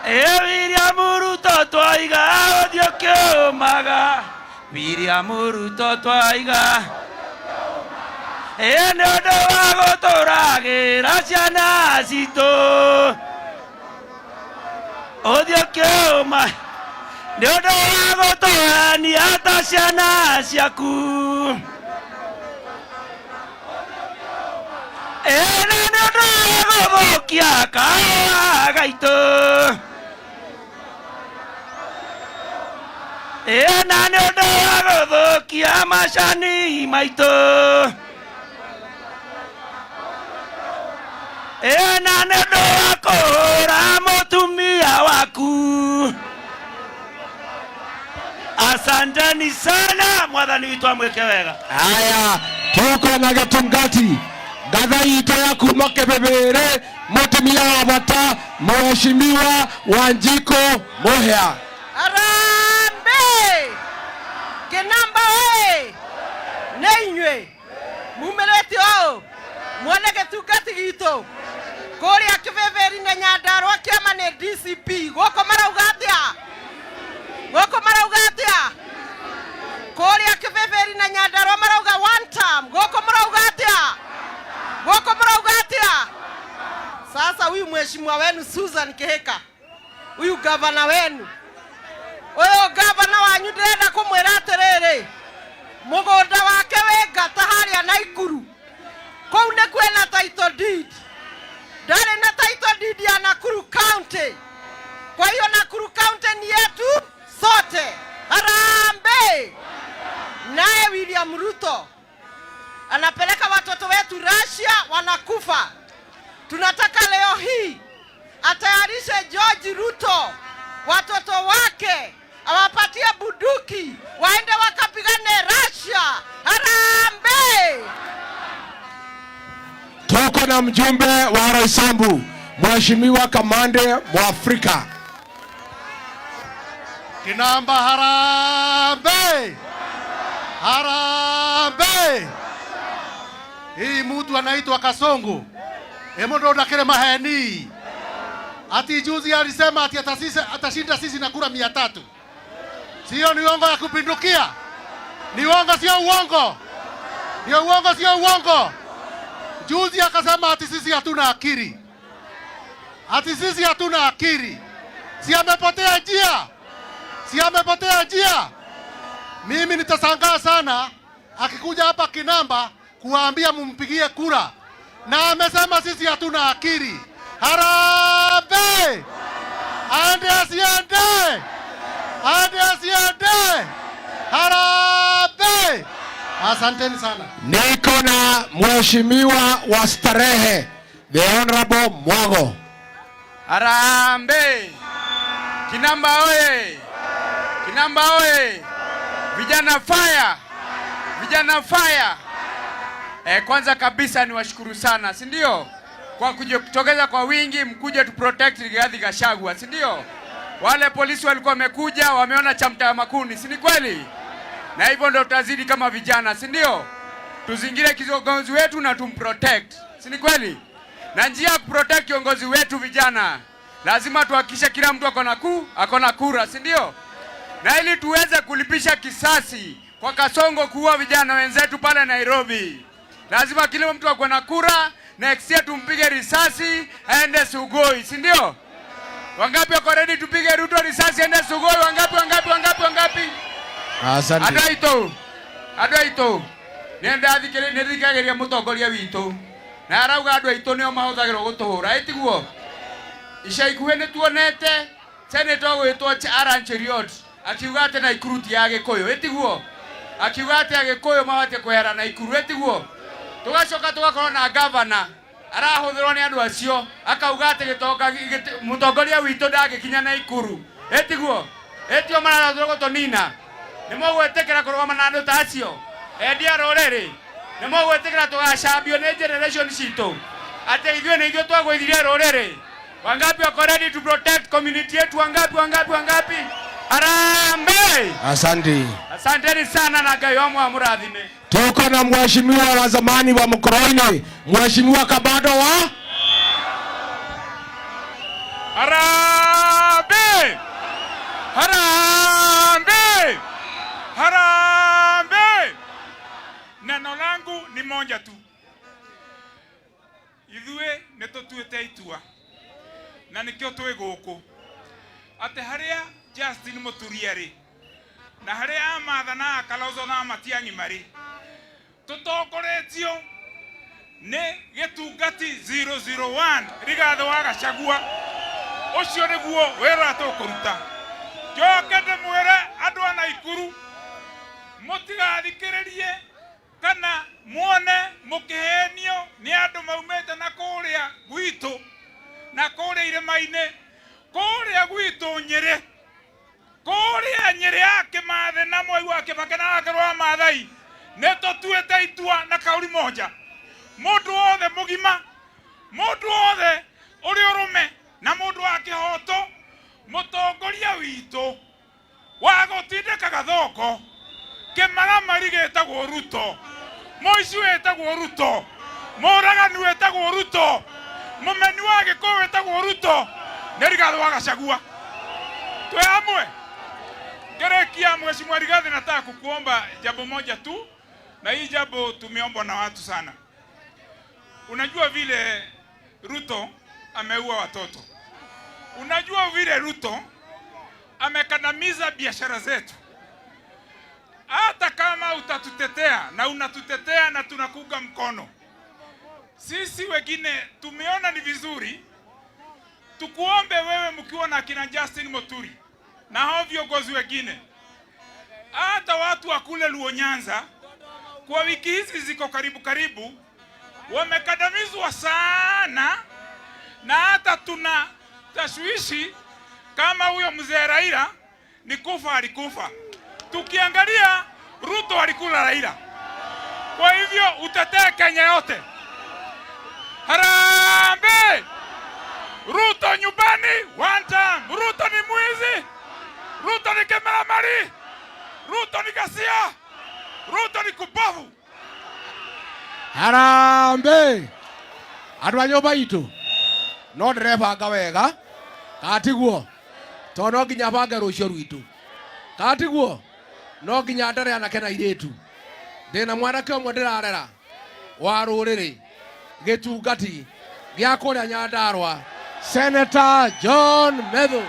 William Ruto twaiga uthio kiumaga. William Ruto twaiga ene ndo wagotoragira ciana citu uthio kiuma ni ndo wagotorania ta ciana ciaku ene ndo wagothokia kahũa gaitu ena nĩ ũndũ wa gũthũkia macani maitũ ena nĩ ũndũ wa kũhũra mũtumia waku. Asanteni sana, mwathani witũ amwĩke wega. Haya, tuko na Getungati gathaitũ ya kuma Kĩbĩbĩrĩ, mũtumia wa bata Mheshimiwa Wanjiko Mũhĩa. Harambee! Kinamba oye! Neinywe! Mumerete o! Mwana Getungati gitu! Kũrĩa Kĩbĩbĩrĩ na Nyandarua kĩama nĩ DCP. Gũkũ marauga atĩa? Gũkũ marauga atĩa? Kũrĩa Kĩbĩbĩrĩ na Nyandarua marauga one term. Gũkũ marauga atĩa? Gũkũ marauga atĩa? Sasa huyu mheshimiwa wenu Susan Keheka, huyu gavana wenu, oyo gavana wanyu ndirenda kumwira atiriri, mugunda wake wi ngata haria Naikuru, kou ni kwina title deed, ndari na title deed ya Nakuru County. Kwa hiyo Nakuru County ni yetu sote. Harambee! Naye William Ruto anapeleka watoto wetu Russia, wanakufa. Tunataka leo hii atayarishe George Ruto, watoto wake awapatie bunduki waende wakapigane Russia. Harambee! Tuko na mjumbe wa Roysambu, Mheshimiwa Kamande Mwafrika. Kinamba harambee! Harambee! Hii mtu anaitwa Kasongo. Emondo nakere maheni. Ati juzi alisema ati atashinda sisi na kura 300. Sio ni uongo ya kupindukia. Ni uongo sio uongo. Ni uongo sio uongo. Juzi akasema ati sisi hatuna akili. Ati sisi hatuna akili. Si amepotea njia. Si amepotea njia. Mimi nitashangaa sana akikuja hapa Kinamba kuwaambia mumpigie kura. Na amesema sisi hatuna akili. Harambee! Ande asiende! Ande asiende! Harambee! Asanteni sana. Niko na Mheshimiwa wa Starehe, the Honorable Mwago. Harambee! Kinamba oye! Kinamba oye! Vijana fire! Vijana fire! Kwanza kabisa niwashukuru sana, si ndio? Kwa kujitokeza kwa wingi mkuje tu protect Rigathi Gachagua, si ndio? Wale polisi walikuwa wamekuja, wameona chamta makuni, si ni kweli? Na hivyo ndio tutazidi kama vijana, si ndio? Tuzingire kiongozi wetu na tumprotect, si ni kweli? Na njia ya kuprotect kiongozi wetu vijana, lazima tuhakikishe kila mtu ako na kura, si ndio? Na ili tuweze kulipisha kisasi kwa Kasongo kuua vijana wenzetu pale Nairobi, lazima kila mtu akwe na kura. Next year tumpige risasi aende Sugoi, si ndio? Wangapi wako ready tupige Ruto risasi aende Sugoi? Wangapi? Asante. Andũ aitũ nenda thikagĩria mũtongoria witũ na arauga andũ aitũ nĩo mahũthagĩrwo gũtũhũra, ĩtiguo? Ica ikuhĩ nĩ tuonete Senator gwĩtwo Alan Cheriot akiuga atĩ Naikuru ti ya Gĩkũyũ, ĩtiguo? Akiuga atĩ Agĩkũyũ mabatie kwehera Naikuru, ĩtiguo? Tugacoka tugakorwo na governor arahũthĩrwo nĩ andũ acio akauga atĩ mũtongoria witũ ndangĩkinya Naikuru, ĩtiguo? Ĩtio marathũrwo gũtũnina. Nĩ mũgwĩtĩkĩra kũrũgama na andũ ta acio? Endia rũrĩrĩ, nĩ mũgwĩtĩkĩra tũgacambio nĩ generation citũ atĩ ithuĩ nĩ ithuĩ twagũithirie rũrĩrĩ? Wangapi wako ready to protect community yetu? Wangapi? Harambee! Asante. Asanteni sana na Ngai wamwe amũrathime. Tuko na Mheshimiwa wa zamani wa Mkoroini, Mheshimiwa Kabado wa Harambee! Harambee! Harambee! Neno langu ni moja tu. Ithuĩ nĩ tũtuĩte itua na nĩkĩo twĩ gũkũ atĩ harĩa Justin Mũturia rĩ na harĩa Amatha na Kalonzo na Matiang'i marĩ tũtongoretio nĩ Gĩtungati 001 Rigathi wa Gachagua. Ũcio nĩguo wĩra tũkũruta. Njoke ndĩmwĩre andũ a Naikuru mũtigathikĩrĩrie kana muone mũkĩhenio nĩ andũ maumĩte na kũrĩa gwitũ na kũrĩa irĩma-inĩ kũrĩa gwitũ Nyĩrĩ, kũrĩa Nyĩrĩ ya Kĩmathi na Mwai wa Kĩbakĩ na Akerwa Maathai. Nĩ tũtuĩte itua na kauli moja, mũndũ wothe mũgima, mũndũ wothe ũrĩ ũrũme na mũndũ wa kĩhoto, mũtongoria witũ wa gũtindĩka gathoko, kĩmaramari gĩtagwo Ruto, mũici wĩtagwo Ruto, mũragani wĩtagwo Ruto, mũmeni wa Gĩkũyũ wĩtagwo Ruto, nĩ Rigathi wa Gachagua. Twĩ hamwe. Ngerekia Mheshimiwa Rigathi, nataka kukuomba jambo moja tu, na hii jambo tumeomba na watu sana. Unajua vile Ruto ameua watoto. Unajua vile Ruto amekandamiza biashara zetu. Hata kama utatutetea na unatutetea na tunakuga mkono, sisi wengine tumeona ni vizuri tukuombe wewe mkiwa na kina Justin Muturi na hao viongozi wengine, hata watu wa kule Luo Nyanza kwa wiki hizi ziko karibu wamekandamizwa sana, na hata tuna tashwishi kama huyo mzee Raila ni kufa alikufa. Tukiangalia Ruto alikula Raila. Kwa hivyo utetee Kenya yote. Harambee! Ruto nyumbani one time. Ruto ni mwizi. Ruto ni kemeramari. Ruto ni gasia. Ruto ni kubavu. Harambe andå a nyå mba itå no ndä rebanga wega katiguo to no nginya bange rå cio rwitå katiguo no nginya ndere anake na irĩtu ndä na mwanake ũmwe ndä rarera wa rå rä rä gä tungati gä a kå rä a Nyandarua Senator John Medho.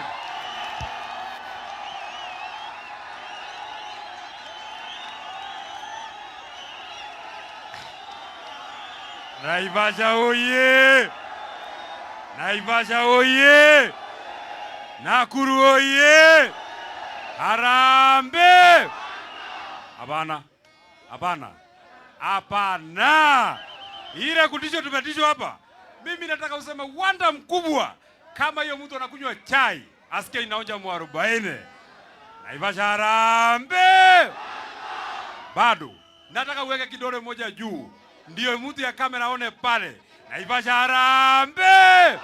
Naivasha oye! Naivasha oye! Nakuru oye! Harambe! Hapana. Hapana. Hapana. Ile kutisho tumetishwa hapa. Mimi nataka useme wanda mkubwa kama hiyo mtu anakunywa chai asikie inaonja mwarobaini. Naivasha harambe! Bado. Nataka uweke kidole moja juu. Ndio mtu ya kamera aone pale. Naivasha harambe!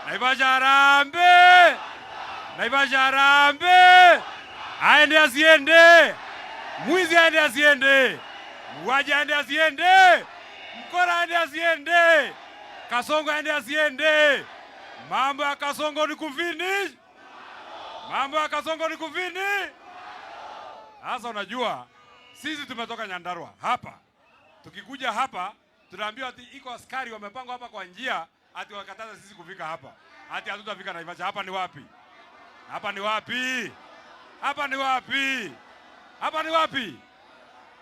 Naivasha harambe! Naivasha harambe! Aende asiende! Mwizi aende asiende! Mwaji aende asiende! Mkora aende asiende! Kasongo aende asiende! Mambo ya Kasongo ni kufinish! Mambo ya Kasongo ni kufinish! Sasa unajua sisi tumetoka Nyandarua hapa. Tukikuja hapa tunaambiwa ati iko askari wamepangwa hapa kwa njia ati wakataza sisi kufika hapa. Ati hatutafika Naivasha. Hapa ni wapi? Hapa ni wapi? Hapa ni wapi? Hapa ni wapi?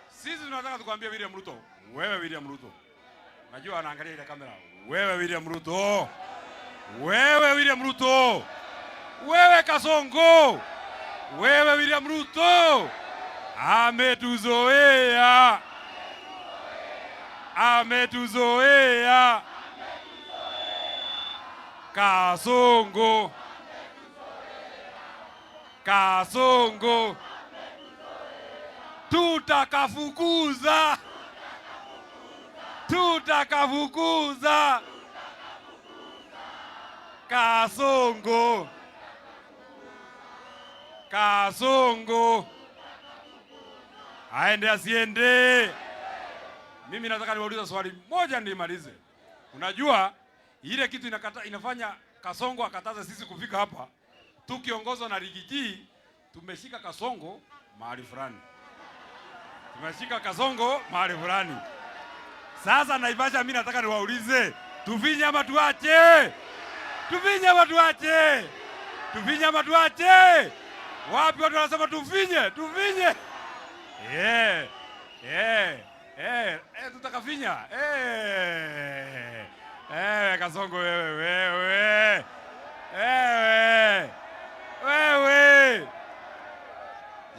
Sisi tunataka tukwambie William Ruto. Wewe William Ruto. Najua anaangalia ile kamera. Wewe William Ruto. Wewe William Ruto. Wewe Kasongo. Wewe William Ruto. Ametuzoea. Ametuzoea. Kasongo. Kasongo. Tutakafukuza. Tutakafukuza. Kasongo. Kasongo. Aende asiende. Mimi nataka niwaulize swali moja nimalize. Unajua ile kitu inafanya Kasongo akataza sisi kufika hapa. Tukiongozwa na Rigiji tumeshika Kasongo mahali fulani. Tumeshika Kasongo mahali fulani. Sasa Naivasha mimi nataka niwaulize, tuvinye ama tuache? Tuvinye ama tuache? Tuvinye ama tuache? Wapi watu wanasema tuvinye? Tuvinye. Tutakafinya. Kasongo wewe.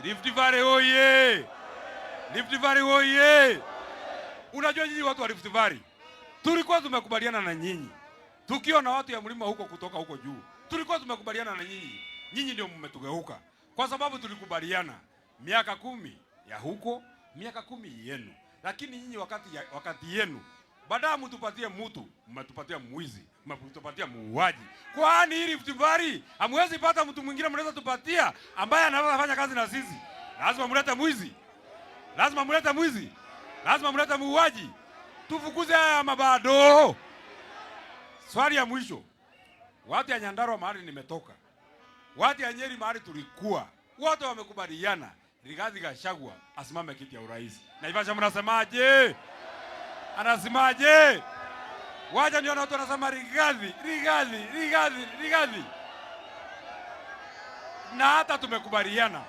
Rift Valley oye. Rift Valley oye. Unajua nyinyi watu wa Rift Valley, tulikuwa tumekubaliana na nyinyi. Tukiona watu ya mlima huko kutoka huko juu, tulikuwa tumekubaliana na nyinyi. Nyinyi ndio mmetugeuka. Kwa sababu tulikubaliana miaka 10 ya huko, miaka 10 yenu. Lakini nyinyi wakati yenu baada mtupatie mtu, mmetupatia mwizi, mmetupatia muuaji. Kwani hili Rift Valley hamwezi pata mtu mwingine mnaweza tupatia ambaye anaweza fanya kazi na sisi? Lazima mlete mwizi. Lazima mlete mwizi. Lazima mlete muuaji. Tufukuze haya mabado. Swali ya mwisho. Watu ya Nyandarua mahali nimetoka, watu ya Nyeri mahali tulikuwa, wote wamekubaliana Rigathi Gachagua asimame kiti ya urais. Naivasha mnasemaje? Anasemaje? Wacha ndio watu wanasema Rigathi. Na hata tumekubaliana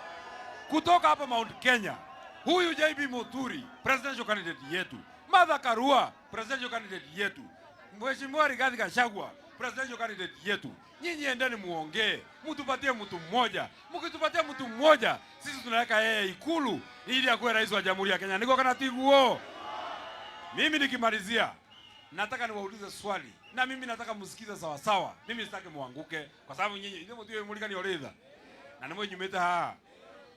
kutoka hapa Mount Kenya, huyu JB Muturi presidential candidate yetu, Martha Karua presidential candidate yetu, Mheshimiwa Rigathi Gachagua presidential candidate yetu. Nyinyi endeni muongee, mtupatie mtu mmoja. Mkitupatia mtu mmoja, sisi tunaweka yeye Ikulu ili akuwe rais wa Jamhuri ya Kenya. Niko kana tiguo. Mimi nikimalizia, nataka niwaulize swali. Na mimi nataka msikize sawa sawa. Mimi sitaki muanguke kwa sababu nyinyi ndio mtu yule mulika ni oledha. na nĩ mũnyumĩte haha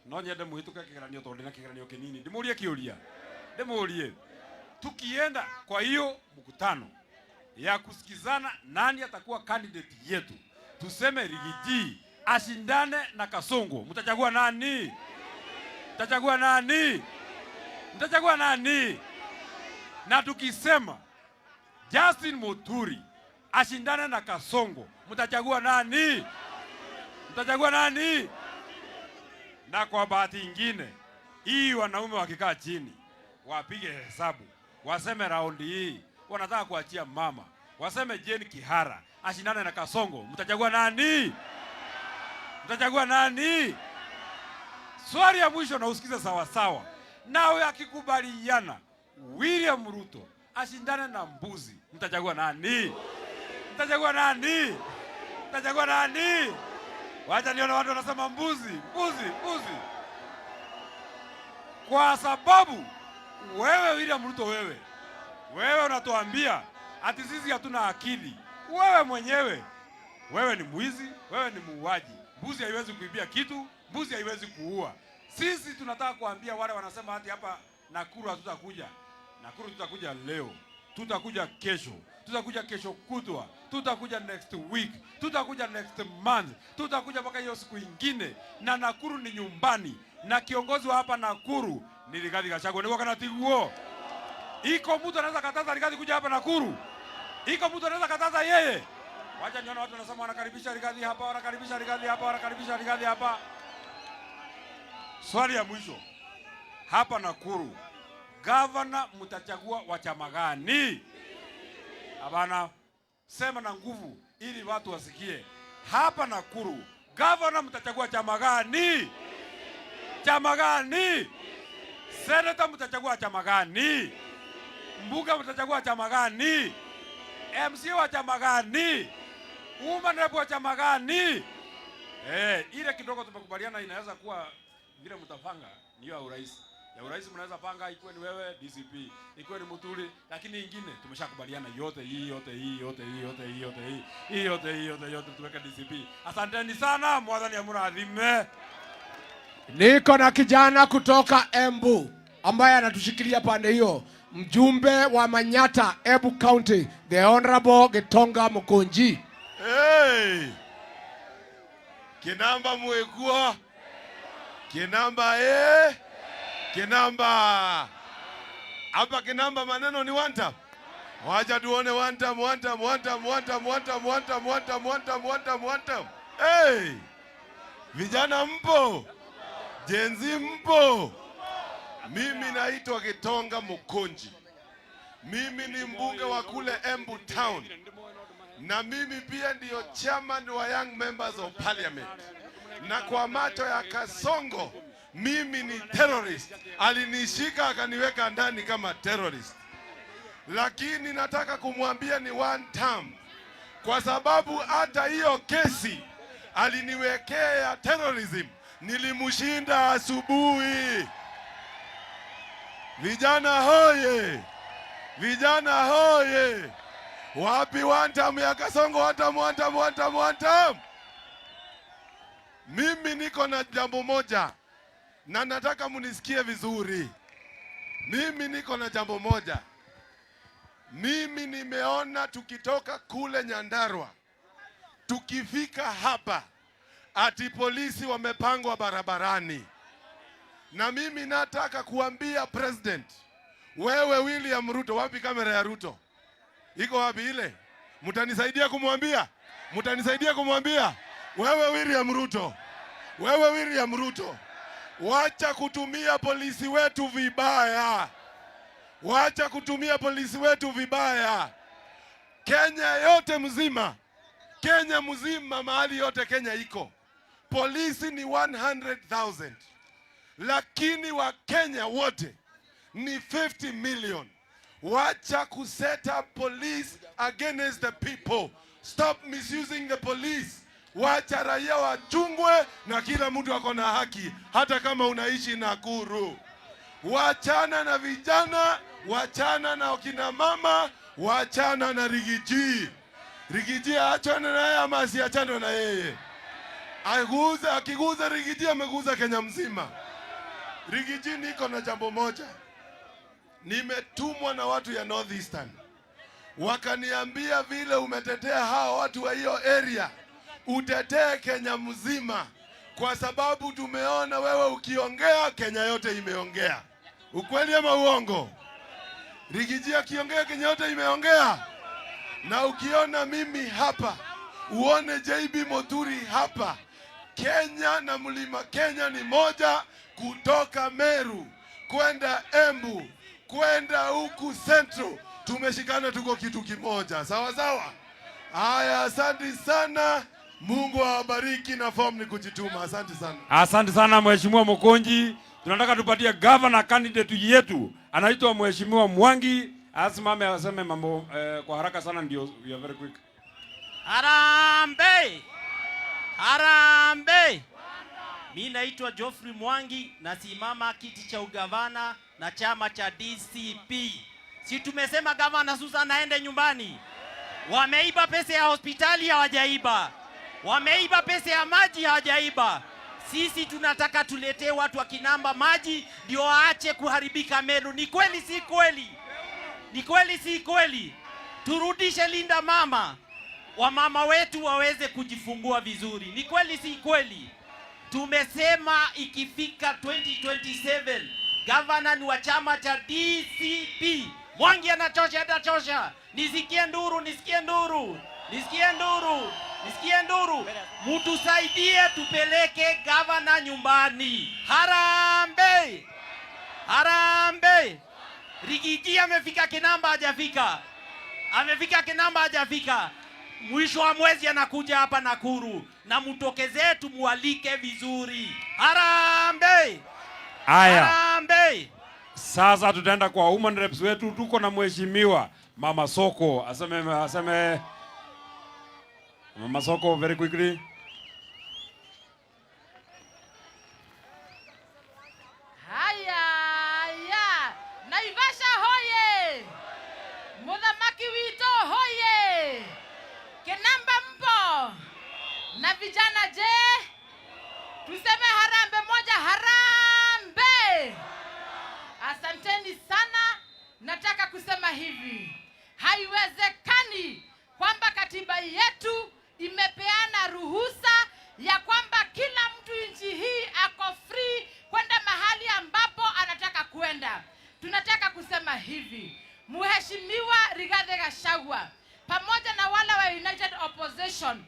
no nyende mũhĩtũke kĩgeranio tondũ ndĩ na kĩgeranio kĩnini ndĩmũrie kĩũria ndĩmũrie tukienda kwa hiyo mkutano ya kusikizana nani atakuwa candidate yetu tuseme Rigiji ashindane na Kasongo mtachagua nani? Mtachagua nani? Mtachagua nani? Na tukisema Justin Muturi ashindane na Kasongo mtachagua nani? Mtachagua nani? Na kwa bahati nyingine hii wanaume wakikaa chini wapige hesabu waseme raundi hii wanataka kuachia mama waseme Jane Kihara ashindane na Kasongo mtachagua nani? Mtachagua nani? Swali ya mwisho na usikize sawa sawa. Nawe akikubaliana William Ruto ashindane na Mbuzi mtachagua nani? Mtachagua nani? Mtachagua nani? Wacha nione watu wanasema Mbuzi, Mbuzi, Mbuzi. Kwa sababu wewe William Ruto wewe unatuambia ati sisi hatuna akili. Wewe mwenyewe wewe ni mwizi, wewe ni muuaji. Mbuzi haiwezi kuibia kitu, mbuzi haiwezi kuua. Sisi tunataka kuambia wale wanasema hati hapa Nakuru hatutakuja. Nakuru tutakuja leo, tutakuja kesho, tutakuja kesho kutwa, tutakuja next week, tutakuja next month, tutakuja mpaka hiyo siku ingine. Na Nakuru ni nyumbani, na kiongozi wa hapa Nakuru ni Rigathi Gachagua. Ni wakana tiguo. Iko mtu anaweza kataza Rigathi kuja hapa Nakuru? Iko mtu anaweza kataza yeye? Wacha niona watu wanasema wanakaribisha Rigathi hapa, wanakaribisha Rigathi hapa, wanakaribisha Rigathi hapa. Swali ya mwisho. Hapa Nakuru, gavana mtachagua wa chama gani? Abana, sema na nguvu ili watu wasikie. Hapa Nakuru, gavana mtachagua chama gani? Chama gani? Senator mtachagua chama gani? Mbuga mtachagua chama gani? MC wa chama gani? Woman rep wa chama gani? Ile kidogo tumekubaliana inaweza kuwa vile mtapanga ni ya urais. Ya urais mnaweza panga ikuwe ni wewe DCP, ikuwe ni Muturi, lakini nyingine tumeshakubaliana yote tuweke DCP. Asanteni sana, mwadhani amuradhime. Niko na kijana kutoka Embu ambaye anatushikilia pande hiyo, mjumbe wa Manyata, Embu County, the Honorable Gitonga Mukunji. Hey! Kinamba mwekua. Kinamba Kinamba. Hapa Kinamba maneno ni one time. Wacha tuone one time. Hey! Vijana mpo? Jenzi mpo? Mimi naitwa Gitonga Mukunji. Mimi ni mbunge wa kule Embu Town. Na mimi pia ndiyo chairman wa Young Members of Parliament. Na kwa macho ya Kasongo, mimi ni terrorist. Alinishika akaniweka ndani kama terrorist. Lakini nataka kumwambia ni one term. Kwa sababu hata hiyo kesi aliniwekea terrorism, nilimshinda asubuhi. Vijana hoye! Vijana hoye! Wapi one term ya Kasongo? One term. Mimi niko na jambo moja na nataka munisikie vizuri. Mimi niko na jambo moja. Mimi nimeona tukitoka kule Nyandarua, tukifika hapa ati polisi wamepangwa barabarani. Na mimi nataka kuambia president, wewe William Ruto, wapi kamera ya Ruto? Iko wapi ile? Mtanisaidia kumwambia? Mtanisaidia kumwambia? Wewe William Ruto, wacha kutumia polisi wetu vibaya. Wacha kutumia polisi wetu vibaya. Kenya yote mzima, Kenya mzima, mahali yote Kenya iko, polisi ni 100,000. Lakini wa Kenya wote ni 50 million. Wacha kuset up police against the people. Stop misusing the police. Wacha raia wachungwe na kila mtu ako na haki, hata kama unaishi Nakuru. Wachana na vijana, wachana na kina mama, wachana na Rigiji. Rigiji achane na yeye ama asiachane na yeye? akiguza Rigiji ameguza Kenya mzima. Rigiji niko na jambo moja. Nimetumwa na watu ya North Eastern. Wakaniambia vile umetetea hao watu wa hiyo area, utetee Kenya mzima, kwa sababu tumeona wewe ukiongea Kenya yote imeongea. Ukweli ama uongo? Rigiji akiongea Kenya yote imeongea. Na ukiona mimi hapa, uone JB Muturi hapa, Kenya na Mlima Kenya ni moja, kutoka Meru kwenda Embu kwenda huku Central, tumeshikana, tuko kitu kimoja. Sawa sawa? Haya, asante sana. Mungu awabariki, na form ni kujituma. Asante sana. Asante sana Mheshimiwa Mukonji. Tunataka tupatie governor candidate yetu, anaitwa Mheshimiwa Mwangi. Asimame aseme mambo kwa haraka sana, ndio we are very quick. Harambee! Harambee! Mimi naitwa Geoffrey Mwangi, nasimama kiti cha ugavana na chama cha DCP. Si tumesema gavana Susan aende nyumbani? Wameiba pesa ya hospitali, hawajaiba. Wameiba pesa ya maji, hawajaiba. Sisi tunataka tuletee watu wa Kinamba maji ndio waache kuharibika Meru. Ni kweli si kweli? Ni kweli si kweli? Turudishe Linda Mama, wamama wetu waweze kujifungua vizuri. Ni kweli si kweli? Tumesema ikifika 2027 governor ni wa chama cha DCP. Mwangi anachosha, atachosha. Nisikie nduru, nisikie nduru, nisikie nduru, nisikie nduru. Mutusaidie tupeleke governor nyumbani. Harambee! Harambee! Rigiji amefika Kinamba, hajafika. Amefika Kinamba, hajafika. Mwisho wa mwezi anakuja hapa Nakuru, na mtokezee tumualike vizuri. Harambee! Haya. Harambee! Sasa tutaenda kwa women reps wetu. Tuko na Mheshimiwa Mama Soko. Aseme Mama Soko very quickly. Haya, Naivasha hoye! Muthamaki wito hoye! Kinamba mpo? Na vijana je? Tuseme harambe moja, harambe! Asanteni sana. Nataka kusema hivi, haiwezekani kwamba katiba yetu imepeana ruhusa ya kwamba kila mtu nchi hii ako free kwenda mahali ambapo anataka kwenda. Tunataka kusema hivi, Mheshimiwa Rigathi Gachagua pamoja na wale wa United Opposition,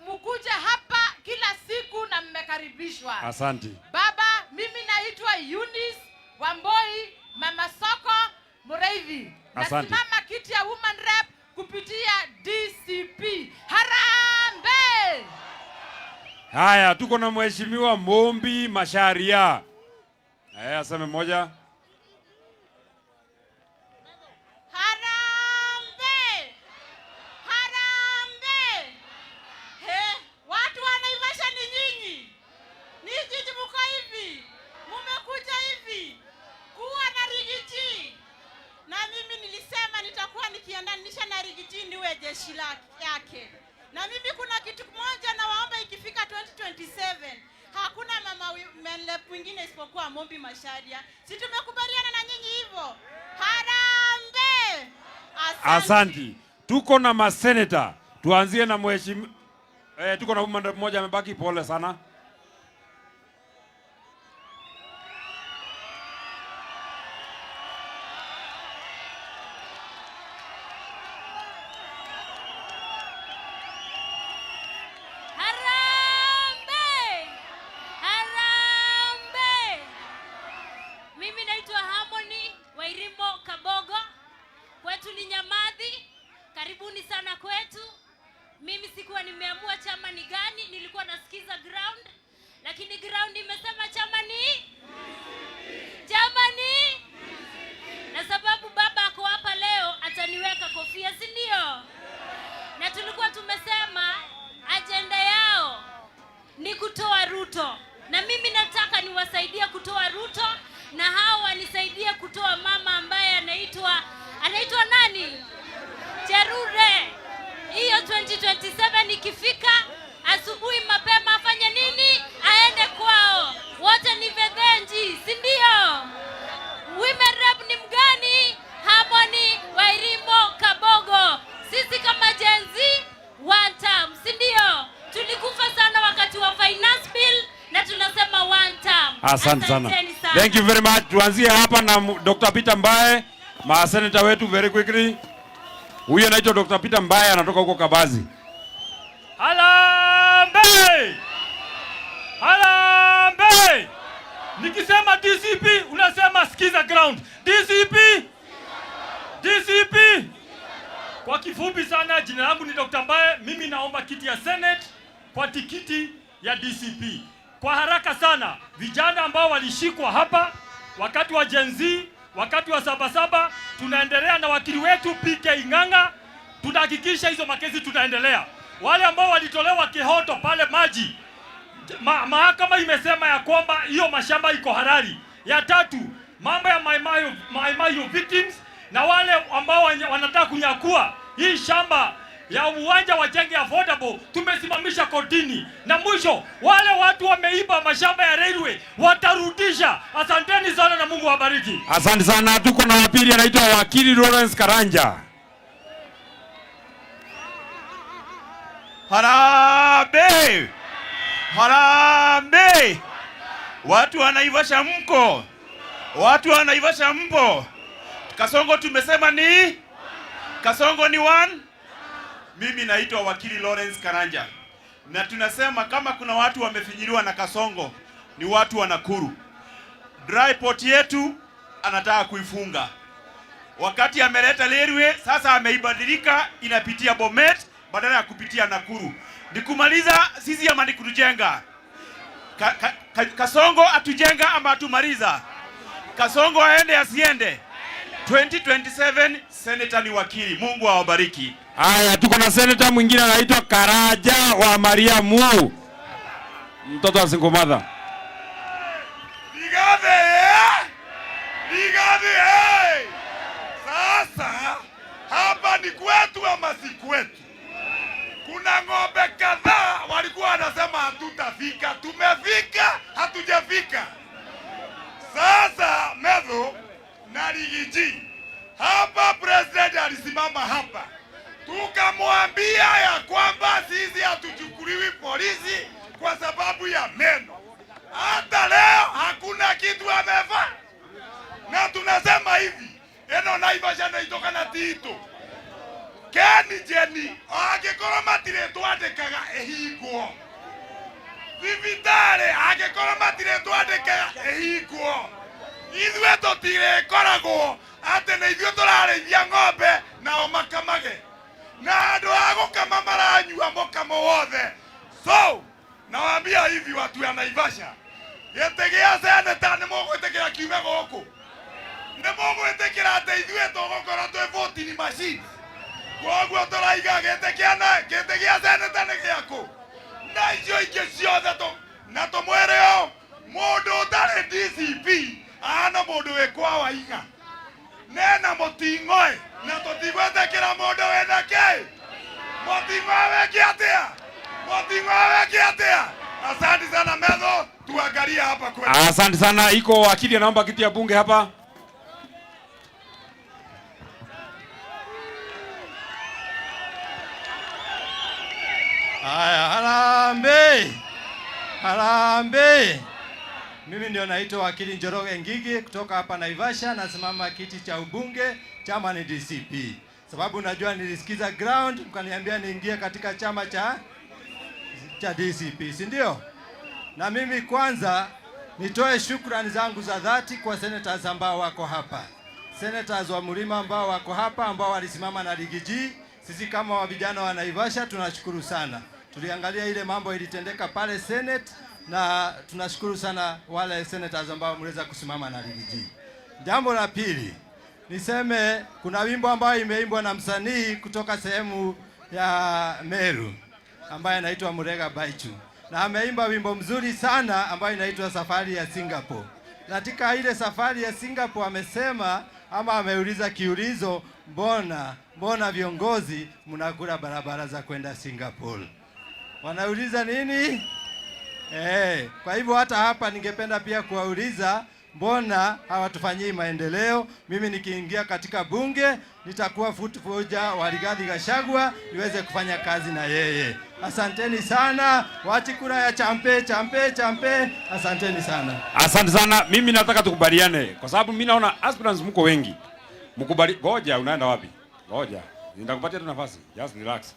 mukuje hapa kila siku na mmekaribishwa. Asante. Baba, mimi naitwa Eunice Wamboi, Mama Soko Mureithi. Nasimama kiti ya woman rep kupitia DCP. Harambee! Haya, tuko na Mheshimiwa Mombi Masharia. Aseme moja. Harambee! Harambee! Watu wa Naivasha ni nyinyi. Ni nyinyi mko hivi. Mumekuja hivi kuwa na Rigiji. Na mimi nilisema nitakuwa nikiandanisha na Rigiji niwe jeshi yake. Na mimi kuna kitu moja na waomba, ikifika 2027 hakuna mama mwingine isipokuwa Mombi Masharia. Si tumekubaliana na nyinyi hivyo? Harambee! Asante. Tuko na maseneta. Tuanzie na mheshimiwa tuko na woman mmoja amebaki, pole sana. Karibuni sana kwetu. Mimi sikuwa nimeamua chama ni gani, nilikuwa nasikiza ground, lakini ground imesema chama ni na sababu baba ako hapa leo ataniweka kofia, si ndio? Na tulikuwa tumesema agenda yao ni kutoa Ruto, na mimi nataka niwasaidie kutoa Ruto, na hao wanisaidie kutoa mama ambaye anaitwa nani? Cherure. Hiyo 2027 ikifika asubuhi mapema afanye nini? Aende kwao. Wote ni vethenji, si ndio? Women rep ni mgani? Harmony Wairimo Kabogo. Sisi kama Gen Z one term, si ndio? Tulikufa sana wakati wa finance bill na tunasema one term. Asante sana. Thank you very much. Tuanzie hapa na Dr. Peter Mbae, senator wetu very quickly. Huyu anaitwa Dr. Peter Mbae, anatoka huko Kabazi. Harambee! Harambee! Nikisema DCP unasema sikiza ground. DCP! DCP! Kwa kifupi sana, jina langu ni Dr. Mbae. Mimi naomba kiti ya Senate kwa tikiti ya DCP. Kwa haraka sana, vijana ambao walishikwa hapa wakati wa Gen Z, wakati wa Sabasaba, tunaendelea na wakili wetu PK Ng'ang'a. Tunahakikisha hizo makesi tunaendelea. Wale ambao walitolewa Kihoto pale maji, mahakama imesema ya kwamba hiyo mashamba iko halali. Ya tatu, mambo ya Mai victims na wale ambao wanataka kunyakua hii shamba ya uwanja wa jenge affordable tumesimamisha kotini. Na mwisho, wale watu wameiba mashamba ya railway watarudisha. Asanteni sana na Mungu awabariki. Asante sana. Tuko na wapili anaitwa wakili Lawrence Karanja. Harambee! Harambee! Watu wanaivasha mko. Watu wanaivasha mpo. Kasongo tumesema ni? Kasongo ni one? Mimi naitwa wakili Lawrence Karanja. Na tunasema kama kuna watu wamefinyiliwa na Kasongo ni watu wa Nakuru. Dry port yetu anataka kuifunga. Wakati ameleta railway sasa ameibadilika inapitia Bomet badala ya kupitia Nakuru. Nikumaliza sisi ama nikujenga? Kasongo atujenga ama atumaliza? Kasongo aende asiende? 2027 senator ni wakili. Mungu awabariki. Haya, tuko na senator mwingine anaitwa Karaja wa Mariamu. Mtoto wa single mother. Nigadhe! Sasa hapa ni kwetu ama si kwetu? Kuna ng'ombe kadhaa walikuwa wanasema hatutafika. Tumefika, hatujafika. Sasa Medho na Rigiji, hapa president alisimama hapa, tukamwambia ya kwamba sisi hatuchukuliwi polisi kwa sababu ya meno. Hata leo hakuna kitu amefanya. Na tunasema hivi, eno Naivasha na itoka na Tito Keni Jeni agekora matire twandikaga ehingwo. Vivitare agekora matire twandikaga ehingwo. Ithuĩ tũtirekoragwo atĩ nĩ ithuĩ tũrarĩithia ng'ombe nao makamage, na andũ a gũkama maranyua mũkamo wothe. So nawaambia hivi watu ya Naivasha, gĩtĩ gĩa seneta nĩ mũgwĩtĩkĩra kiume gũkũ? Nĩ mũgwĩtĩkĩra atĩ ithuĩ tũgũkorwo twĩ voting machine? Koguo tũraiga gĩtĩ gĩa seneta nĩ gĩakũ, na icio ingĩ ciothe na tũmwĩre o mũndũ ũtarĩ DCP ana mũndũ wĩkwa Wainga nena mũting'oe, na tũtigwĩtĩkĩra mũndũ wĩna kĩ mũting'oe wĩke atĩa, mũting'oe wĩke atĩa. Asante sana Medho, tuangalie hapa kwetu. Asante sana. Iko wakili anaomba kiti ya bunge hapa. Haya, harambee! Harambee! Mimi ndio naitwa wakili Njoroge Ngigi kutoka hapa Naivasha, nasimama kiti cha ubunge, chama ni DCP. Sababu najua nilisikiza ground, mkaniambia niingie katika chama cha DCP, si ndio? Na mimi kwanza nitoe shukrani zangu za dhati kwa senators ambao wako hapa. Senators wa Mlima ambao wako hapa ambao walisimama na Rigiji. Sisi kama vijana wa Naivasha tunashukuru sana. Tuliangalia ile mambo ilitendeka pale Senate na tunashukuru sana wale senators ambao mliweza kusimama na Rigiji. Jambo la pili, niseme kuna wimbo ambao imeimbwa na msanii kutoka sehemu ya Meru ambaye anaitwa Murega Baichu. Na ameimba wimbo mzuri sana ambayo inaitwa Safari ya Singapore. Katika ile safari ya Singapore amesema ama ameuliza kiulizo, mbona viongozi mnakula barabara za kwenda Singapore? Wanauliza nini? Kwa hivyo hata hapa ningependa pia kuwauliza mbona hawatufanyii maendeleo. Mimi nikiingia katika bunge nitakuwa futufuja wa Rigathi Gachagua niweze kufanya kazi na yeye. Asanteni sana. Wachi kura ya champe. Asanteni sana. Asante sana. Mimi nataka tukubaliane kwa sababu mimi naona aspirants mko wengi. Mkubali. Ngoja, unaenda wapi? Ngoja. Nitakupatia tu nafasi. Just relax.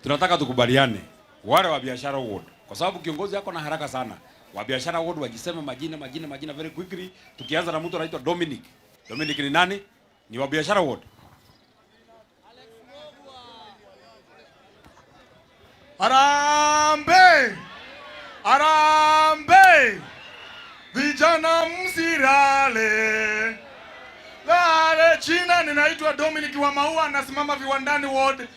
Tunataka tukubaliane. Wale wa biashara ward. Kwa sababu kiongozi yako na haraka sana. Wa biashara ward wajisema majina very quickly. Tukianza na mtu anaitwa Dominic. Dominic ni nani? Ni wa biashara ward. Arambe! Arambe! Vijana msirale. Lale China, ninaitwa Dominic wa Maua, nasimama Viwandani ward.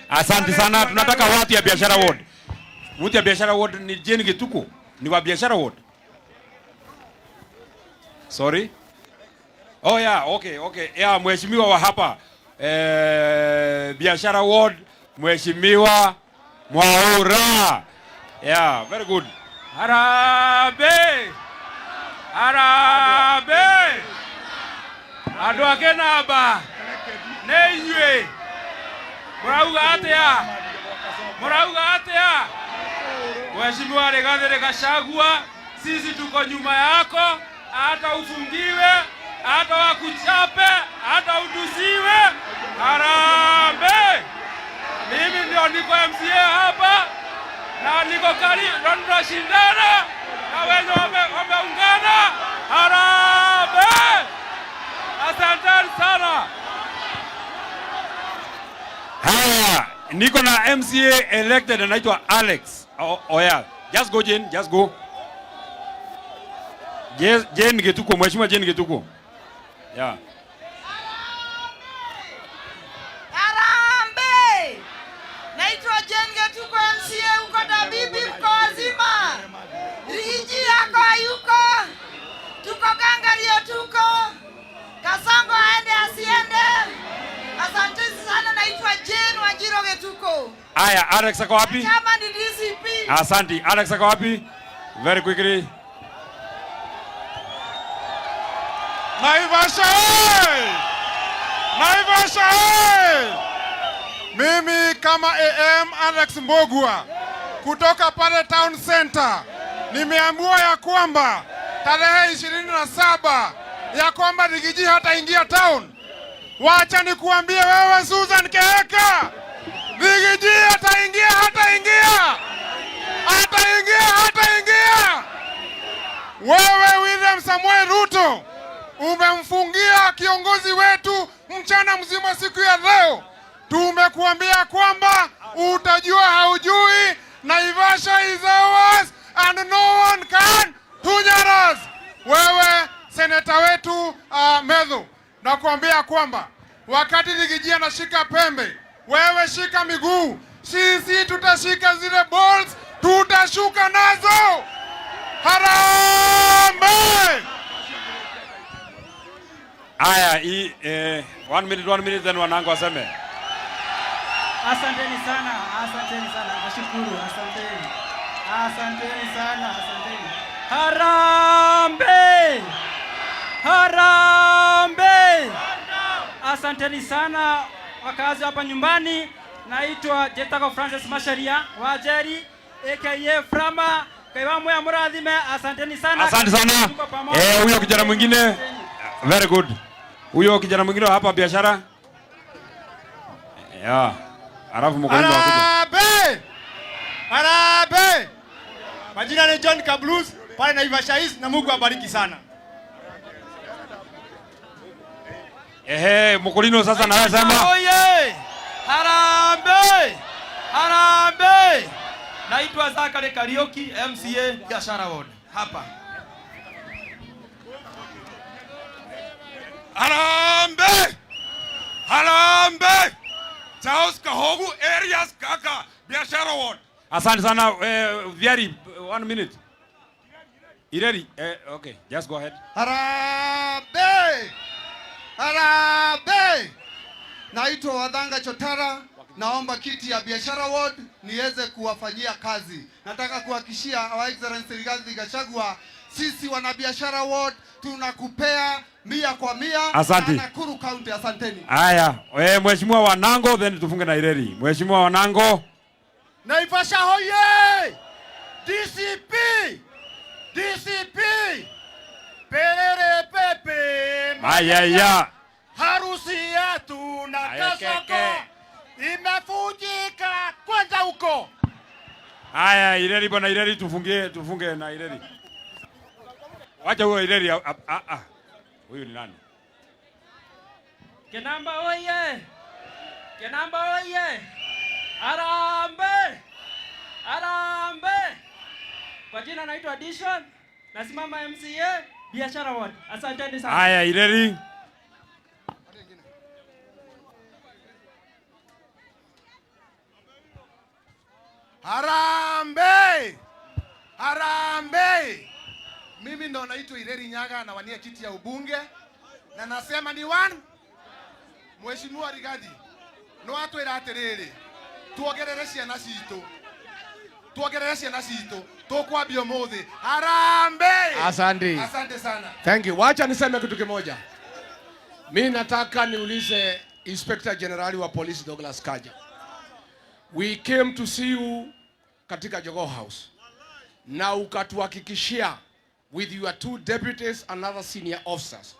Asante sana. Tunataka watu ya biashara ward. Mtu ya biashara ward ni Jane Gituko. Ni wa biashara ward. Sorry. Oh yeah, okay. Yeah, mheshimiwa wa hapa. Biashara ward, mheshimiwa Mwaura. Yeah, very good. Harambee! Harambee! Andũ ake namba nĩ inyuĩ murauga atia Mheshimiwa Rigathi Gachagua, sisi tuko nyuma yako, hata ufungiwe, hata wakuchape, hata udusiwe. Harambee! Mimi ndio niko MCA hapa na niko karibu na tunashindana na wenye wameungana. Harambee! Asante sana. Haya, niko na MCA elected anaitwa Alex. Oh yeah. Just go Jane, just go. Jane Gituko, mheshimiwa Jane Gituko. Yeah. Harambee! Naitwa Jane Gituko, MCA uko Dabibi, mko wazima. Riji yako hayuko. Tuko Gangario tuko. Kasongo aende asiende. Asante sana, naitwa Jane Wanjiro Gituko. Aya, Alex ako wapi? Chama ni DCP. Asante. Alex ako wapi? Very quickly. Naivasha! Mimi kama AM Alex Mbogua kutoka pale Town Center nimeambiwa ya kwamba tarehe 27 ya kwamba Rigiji hataingia town. Wacha nikuambie wewe Susan Keheka, Rigiji hataingia. Wewe William Samuel Ruto umemfungia kiongozi wetu mchana mzima siku ya leo. Tumekuambia kwamba utajua haujui, Naivasha is ours and no one can tunyara us. Wewe seneta wetu Medho, nakuambia kwamba wakati Rigiji anashika pembe, wewe shika miguu. Sisi tutashika zile balls, tutashuka nazo. Harambee! Aya, 1 minute then wanangu waseme. Asanteni sana. Nashukuru, asanteni sana. Harambee! Asanteni sana wakazi hapa nyumbani. Naitwa Jetako Francis Masharia Wajeri aka Frama. Kaiwamu ya Muradhime, asanteni sana. Asante sana. Huyo kijana mwingine. Very good. Huyo kijana mwingine hapa biashara. Yeah. Alafu mkono wakuja. Harambee! Majina ni John Kablus, pale Naivasha East, na Mungu abariki sana. Mkolino sasa na sema. Oye! Harambee! Naitwa Zakari Karioki, MCA Biashara Ward. Hapa. Harambee! Charles Kahogu areas kaka Biashara Ward. Asante sana. Very 1 minute. Ireri. Okay, just go ahead. Harambee! Naitwa Wadhanga Chotara, naomba kiti ya biashara ward niweze kuwafanyia kazi. Nataka kuhakikishia Our Excellency Rigathi Gachagua, sisi wanabiashara ward tunakupea 100%. Asante. Na Nakuru County, asanteni. Haya, Mheshimiwa Wanango, then tufunge na Ireri. Mheshimiwa Wanango. Naivasha hoye! DCP! DCP! Perere pepe! Mayaya. Harusi yetu na Kasongo imefujika, kwanza huko. Haya, Ireri bwana, Ireri tufunge na Ireri. Wacha huyo Ireri. Huyu ni nani? Kinamba oye! Kinamba oye! Arambe! Arambe! Kwa jina naitwa Addition, nasimama MCA biashara ward. Asanteni sana. Haya, Ireri. Harambe! Harambe! Mimi ndo naitwa Ireri Nyaga, nawania kiti ya ubunge na nasema ni one. Mheshimiwa Rigathi, no atwira atiriri tuongerere ciana citu, tukwambia umuthi. Harambe! Asante. Asante sana. Thank you. Wacha niseme kitu kimoja. Mimi nataka niulize Inspector General wa Police Douglas Kanja. We came to see you katika Jogoo House. Na ukatuhakikishia with your 2 deputies and other senior officers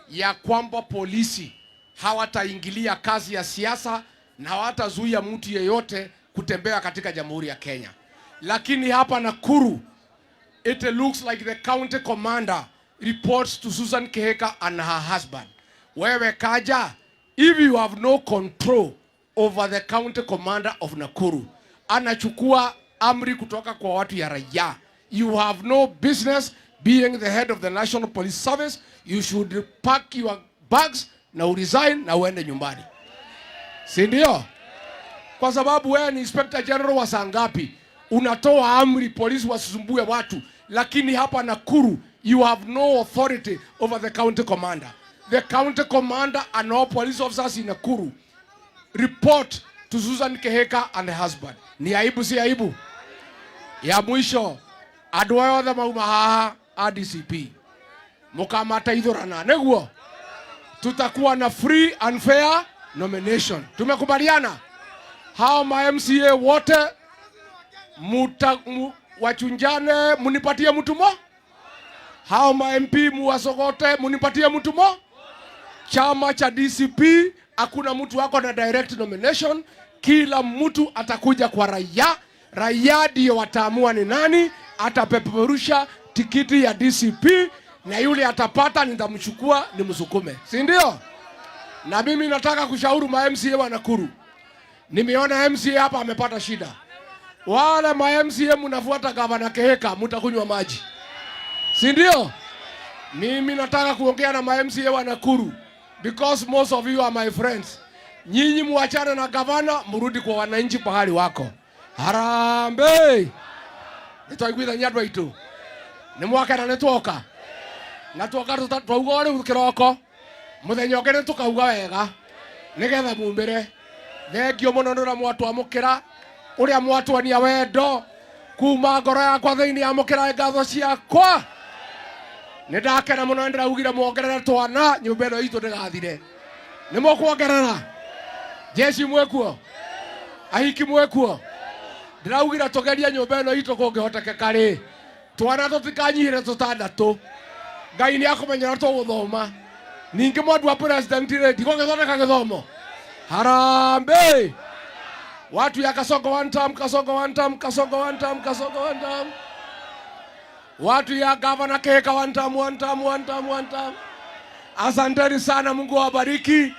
ya kwamba polisi hawataingilia kazi ya siasa na hawatazuia mtu yeyote kutembea katika Jamhuri ya Kenya. Lakini hapa Nakuru, it looks like the county commander reports to Susan Kehika and her husband. Wewe Kanja, if you have no control over the county commander of Nakuru, anachukua amri kutoka kwa watu ya raia, you have no business being the head of the National Police Service. You should pack your bags na uresign na uende nyumbani. Si ndio? Kwa sababu wewe ni Inspector General wa saa ngapi? Unatoa amri polisi wasisumbue watu, lakini hapa Nakuru you have no authority over the county commander. The county commander and all police officers in Nakuru report to Susan Kehika and the husband. Ni aibu si aibu? Ya mwisho, andũ othe mauma haha a DCP mukamata ithurana neguo tutakuwa na free and fair nomination. Tumekubaliana? Hao ma MCA wote wachunjane, munipatie mtu mo. Hao ma MP muwasogote, munipatie mtu mo. Chama cha DCP hakuna mtu wako na direct nomination, kila mtu atakuja kwa raia. Raia ndio wataamua ni nani atapeperusha tikiti ya DCP, na yule atapata nitamchukua nimsukume. Si ndio? Na mimi nataka kushauri ma MCA wa Nakuru. Nimeona MCA hapa amepata shida. Wale ma MCA mnafuata Gavana Kehika mtakunywa maji. Si ndio? Mimi nataka kuongea na ma MCA wa Nakuru because most of you are my friends. Nyinyi muachane na gavana, mrudi kwa wananchi pahali wako. Harambe! Nitwaiguitha nyandũ aitũ. Nĩ mwakena nĩ twoka. Na twoka twauga rĩu kĩroko. Mũthenya ũngĩ nĩ tũkauga wega. Nĩgetha mumĩre. Thengio mũno nĩ ũrĩa mwatwamũkĩra. Ũrĩa mwatuonia wendo. Kuma ngoro yakwa thĩinĩ amũkĩra ngatho ciakwa. Nĩ ndakena mũno nĩ ndĩraugire muongerere twana nyũmba ĩno itũ ndĩgathire. Nĩ mũkuongerera? Jeshi mwekuo? Ahiki mwekuo? Ndĩraugire tũgerie nyũmba ĩno itũ kũngĩhotekeka rĩ. Twana tũtikanyihĩre tũtandatũ. Ngai nĩ akũmenyera tũgũthoma. Ningĩ mwandu wa president rĩ ndigũgĩthondeka gĩthomo. Harambe! Watu ya Kasongo one time, Kasongo one time, Kasongo one time, Kasongo one time. Watu ya Gavana Kehika one time, one time, one time, one time. Asanteni sana, Mungu awabariki.